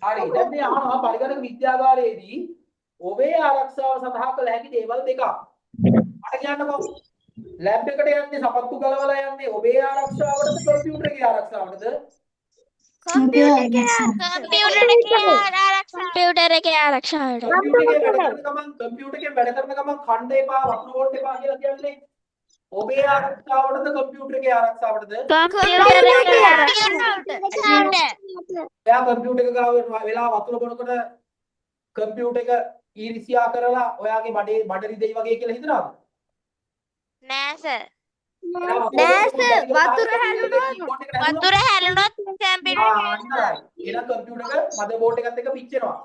හරි. දැන් මේ අහනවා පරිගණක විද්‍යාගාරයේදී ඔබේ ආරක්ෂාව සඳහා කළ හැකි දේවල් දෙකක්. මට කියන්නකෝ. ලැබ් එකට යන්නේ සපත්තු ගලවලා යන්නේ ඔබේ ආරක්ෂාවටද කම්පියුටර් එකේ ආරක්ෂාවටද? කම්පියුටර් එකේ ආරක්ෂාවට කම්පියුටර් එකේ වැඩ කරන ගමන් ඛණ්ඩ එපා වතුර බෝට් එපා කියලා කියන්නේ ඔබේ ආරක්ෂාවටද කම්පියුටර් එකේ ආරක්ෂාවටද? කම්පියුටර් එකේ ආරක්ෂාවට එයා කම්පියුටර් එක ගාව වෙලා වතුර බොනකොට කම්පියුටර් එක ඊර්ෂ්‍යා කරලා ඔයාගේ බඩ රිදෙයි වගේ කියලා හිතනවද? නෑ සර් නෑ සර් වතුර හැලුනොත් වතුර හැලුනොත් කම්පියුටර් එහෙනම් කම්පියුටර් එක මදර් බෝඩ් එකත් එක්ක පිච්චෙනවා.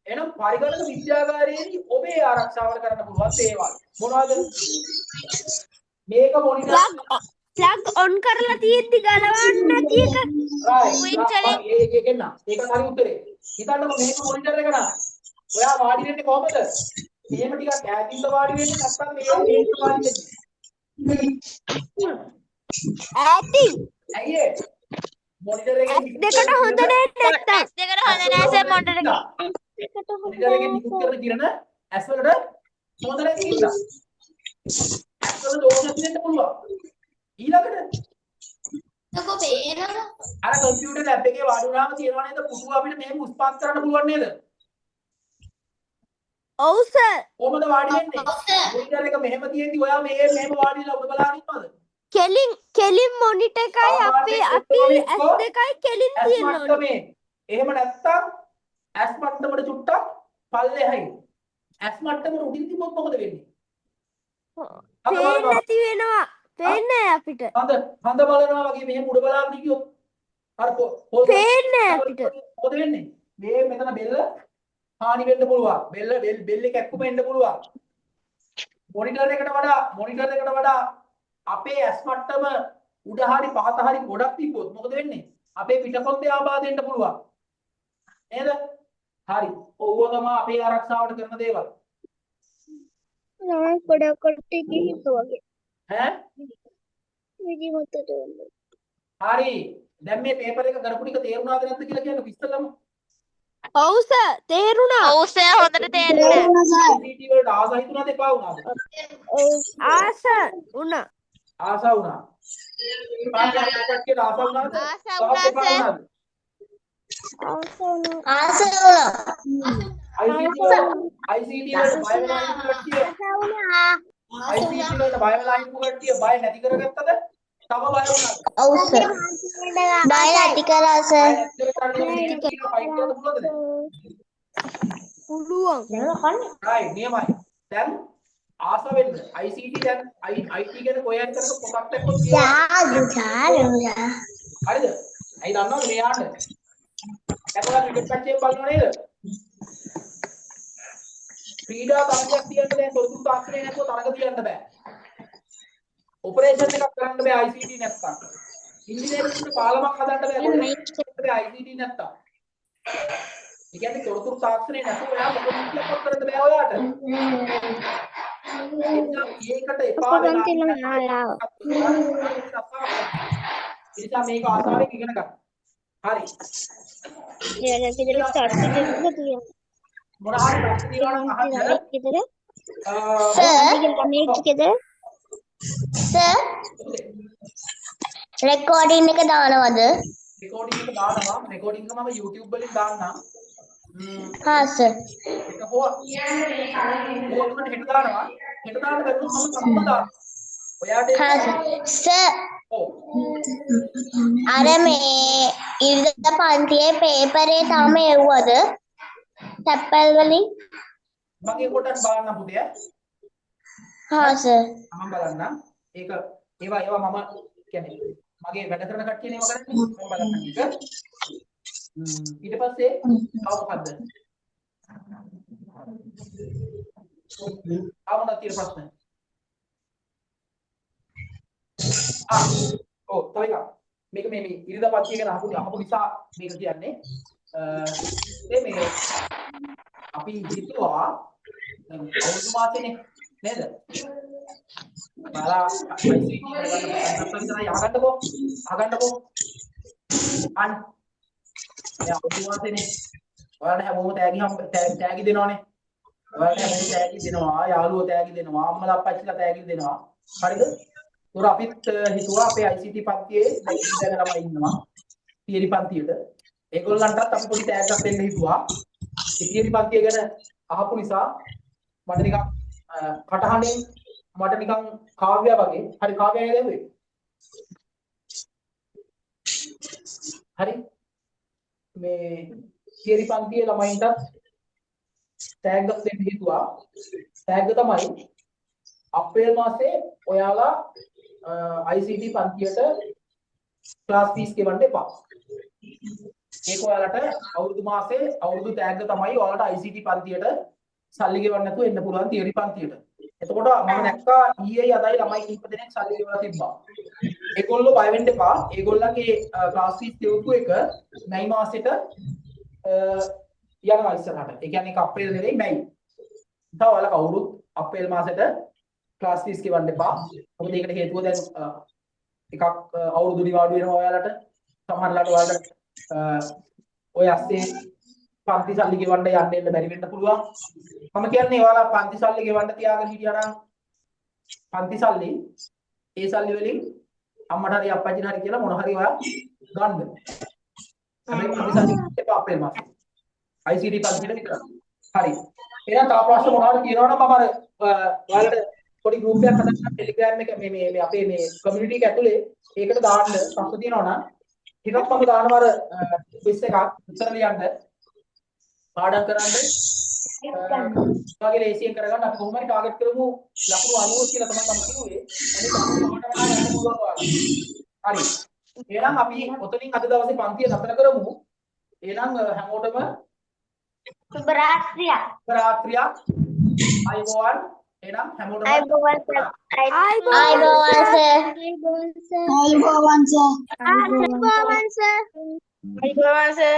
එහෙනම් පරිගණක විද්‍යාගාරයේදී ඔබේ ආරක්ෂාවට කරන්න පුළුවන් දේවල් මොනවද? මේක මොනිටර් plug on කරලා තියෙද්දි ගලවන්න නැති එක. ඒක එන්න. ඒකත් හරි උත්තරේ. හිතන්නකො මේක මොනිටර් එක නම්. ඔයා වාඩි වෙන්නේ කොහමද? එහෙම ටිකක් ඈතින්ද වාඩි වෙන්නේ නැත්නම් මේක වාඩි වෙන්නේ? ඇති. ඇයි ඒ? මොනිටර් එකේ දෙකට හොඳ නැත්තම්. S දෙකට හොඳ නැහැ සර් මොනිටර් එකේ. මොනිටර් එකේ නිකුත් කරන කිරණ ඇස් වලට හොඳ නැති නිසා. ඇස් වල දෝෂ තියෙන්න පුළුවන්. ඊළඟට අර කම්පියුටර් ලැබ් එකේ වාඩි වුණාම තියෙනවා නේද පුටුව අපිට මේක උස්පත් කරන්න පුළුවන් නේද? ඔව් සර්. කොහමද වාඩි වෙන්නේ? මොනිටර් එක මෙහෙම තියෙද්දි ඔයා මෙහෙම වාඩිලා උඩ බලාගෙන ඉන්නවද? කෙලින් මොනිටර් එකයි අපි S2යි කෙලින් තියෙන්න ඕනේ. එහෙම නැත්තම් ඇස් මට්ටමට චුට්ටක් පල්ලෙහායි. ඇස් මට්ටමට උඩින් තිබ්බොත් මොකද වෙන්නේ? පේන්නේ නැති වෙනවා. පේන්නේ අපිට. හඳ බලනවා වගේ මෙහෙම උඩ බලාගෙන ඉකියොත් අර පේන්නේ අපිට. මොකද වෙන්නේ? මේ මෙතන බෙල්ල හානි වෙන්න පුළුවන්. බෙල්ල කැක්කුම එන්න පුළුවන්. මොනිටර් එකට වඩා අපේ ඇස් මට්ටම උඩ හරි පහත හරි ගොඩක් තිබ්බොත් මොකද වෙන්නේ? අපේ පිටකොන්දේ ආබාධෙන්න පුළුවන්. නේද? හරි. ඔව්ව තමයි අපේ ආරක්ෂාවට කරන දේවල්. නෑ ගොඩක් ගිහින් වගේ. ඈ? විදිමත දෙන්න. හරි. දැන් මේ පේපර් එක කරපු ටික තේරුණාද නැද්ද කියලා කියන්නකො ඉස්සෙල්ලාම. ඔව් සර් තේරුණා. ඔව් සර් හොඳට තේරුණා. ICT වලට ආස හිතුණාද එපා වුණාද? ආස වුණා. ආස වුණා. පාඩයක් කියලා ආස වුණාද? ආස වුණා සර්. ආස වුණා. ICT වලට බය වෙලා ඉන්න කට්ටිය ICT වලට බය වෙලා ඉන්න කට්ටිය බය නැති කරගත්තද? තව බය වුණාද? ඔව් සර්. බය නැති කරා සර්. පුළුවන්. right නියමයි. දැන් ආස වෙන්න ICT දැන් IT ගැන කොහෙන් කරක පොතක් දැක්කොත් හරිද? අයි දන්නවද මෙයාට? දැකලා ක්‍රිකට් මැච් එක බලනව නේද? ක්‍රීඩා තරගයක් තියන්න දැන් තොරතුරු තාක්ෂණය නැතුව තරග තියන්න බෑ. ඔපරේෂන් එකක් කරන්න බෑ ICT නැත්තම්. ඉංජිනේරුන්ට පාලමක් හදන්න බෑ ICT නැත්තම්. ඒ කියන්නේ තොරතුරු තාක්ෂණය නැතුව ඔයා මොකද කියලාවත් කරන්න බෑ ඔයාට. ඒකට එපා වෙලා ඉතින් මේක ආසාවෙන් ඉගෙන ගන්න. හරි. මොන හරි ප්‍රශ්න තියෙනවා නම් අහන්න. සර් රෙකෝඩින් එක දානවද? රෙකෝඩින් එක දානවා. රෙකෝඩින් එක මම YouTube වලින් දාන්නම්. හා සර්. ඒක හොතුනට හෙට දානවා. හෙට දාන්න බැරුණොත් මම සම්ම දානවා. ඔයාට හා සර්. අර මේ ඉරිද පන්තියේ පේපරේ තාම එව්වද? තැප්පල් වලින් මගේ පොඩක් බලන්න පුතේ. හා සර්. මම බලන්න. ඒක ඒවා මම කියන්නේ මගේ වැඩ කරන කට්ටියනේ ඒවා කරන්නේ. මම බලන්න ඒක. ඊට පස්සේ තව මොකද්ද? ආවද තියෙන ප්‍රශ්න? ඔව් තව එකක්. මේක මේ ඉරිදා පත්තිය ගැන අහපු නිසා මේක කියන්නේ මේ අපි හිතුවා අවුරුදු මාසෙනේ නේද? බලා ICT කරගන්න අහගන්නකෝ. අන්න දැන් අවුරුදු මාසෙනේ. ඔයාලා හැමෝම තෑගි දෙනවනේ. ඔයාලා හැමෝම තෑගි දෙනවා, යාළුවෝ තෑගි දෙනවා, අම්මලා අප්පච්චිලා තෑගි දෙනවා. හරිද? උර අපිත් හිතුවා අපේ ICT පන්තියේ දැන් ළමයි ඉන්නවා. තියරි පන්තියට. ඒගොල්ලන්ටත් අපි පොඩි තෑග්ගක් දෙන්න හිතුවා. තියරි පන්තිය ගැන අහපු නිසා මට නිකන් කටහඬෙන් මට නිකන් කාව්‍ය වගේ හරි කාව්‍යය ලැබුවේ. හරි මේ තියරි පන්තියේ ළමයින්ටත් තෑග්ගක් දෙන්න හිතුවා. තෑග්ග තමයි අප්‍රේල් මාසේ ඔයාලා ICT පන්තියට ක්ලාස් ෆීස් ගෙවන්න එපා. ඒක ඔයාලට අවුරුදු මාසේ අවුරුදු තෑග්ග තමයි ඔයාලට ICT පන්තියට සල්ලි ගෙවන්න නැතුව එන්න පුළුවන් තියරි පන්තියට. එතකොට මම දැක්කා ඊයේ අදයි ළමයි කීප දෙනෙක් සල්ලි ගෙවලා තිබ්බා. ඒගොල්ලෝ බය වෙන්න එපා. ඒගොල්ලන්ගේ ක්ලාස් ෆීස් දෙවපු එක මැයි මාසෙට යනවා ඉස්සරහට. ඒ කියන්නේ ඒක අප්‍රේල් නෙවෙයි මැයි. තව ඔයාලා කවුරුත් අප්‍රේල් මාසෙට ක්ලාස් ෆීස් ගෙවන්න එපා. මොකද ඒකට හේතුව දැන් එකක් අවුරුදු නිවාඩු වෙනවා ඔයාලට. සමහරලාට ඔයාලට ඔය ඇස්සේ පන්ති සල්ලි ගෙවන්න යන්න එන්න බැරි වෙන්න පුළුවන්. මම කියන්නේ ඔයාලා පන්ති සල්ලි ගෙවන්න තියාගෙන හිටියා නම් පන්ති සල්ලි ඒ සල්ලි වලින් අම්මට හරි අප්පච්චිට හරි කියලා මොන හරි ඔයා ගන්න. හැබැයි පන්ති සල්ලි එපා අප්‍රේල් මාසේ. ICT පන්තිට විතර. හරි. එහෙනම් තව ප්‍රශ්න මොනවද කියනවනම් මම අර ඔයාලට පොඩි ගෲප් එකක් හදන්න ටෙලිග්‍රෑම් එක මේ අපේ මේ කමියුනිටි එක ඇතුලේ ඒකට දාන්න ප්‍රශ්න තියෙනවා නම් ටිකක් මම දානවා අර ක්විස් එකක් උත්තර ලියන්න පාඩම් කරන්න ඔයාගේ ලේසියෙන් කරගන්න අපි කොහොම හරි ටාගට් කරමු ලකුණු 90 කියලා තමයි මම කිව්වේ. අනිත් හරි. එහෙනම් අපි ඔතනින් අද දවසේ පන්තිය නතර කරමු. එහෙනම් හැමෝටම සුබ රාත්‍රියක්. සුබ රාත්‍රියක්. අයබෝවන්. එහෙනම් හැමෝටම අයබෝවන් සර්. අයබෝවන් සර්. අයබෝවන් සර්. අයබෝවන් සර්. අයිබෝවන් සර්.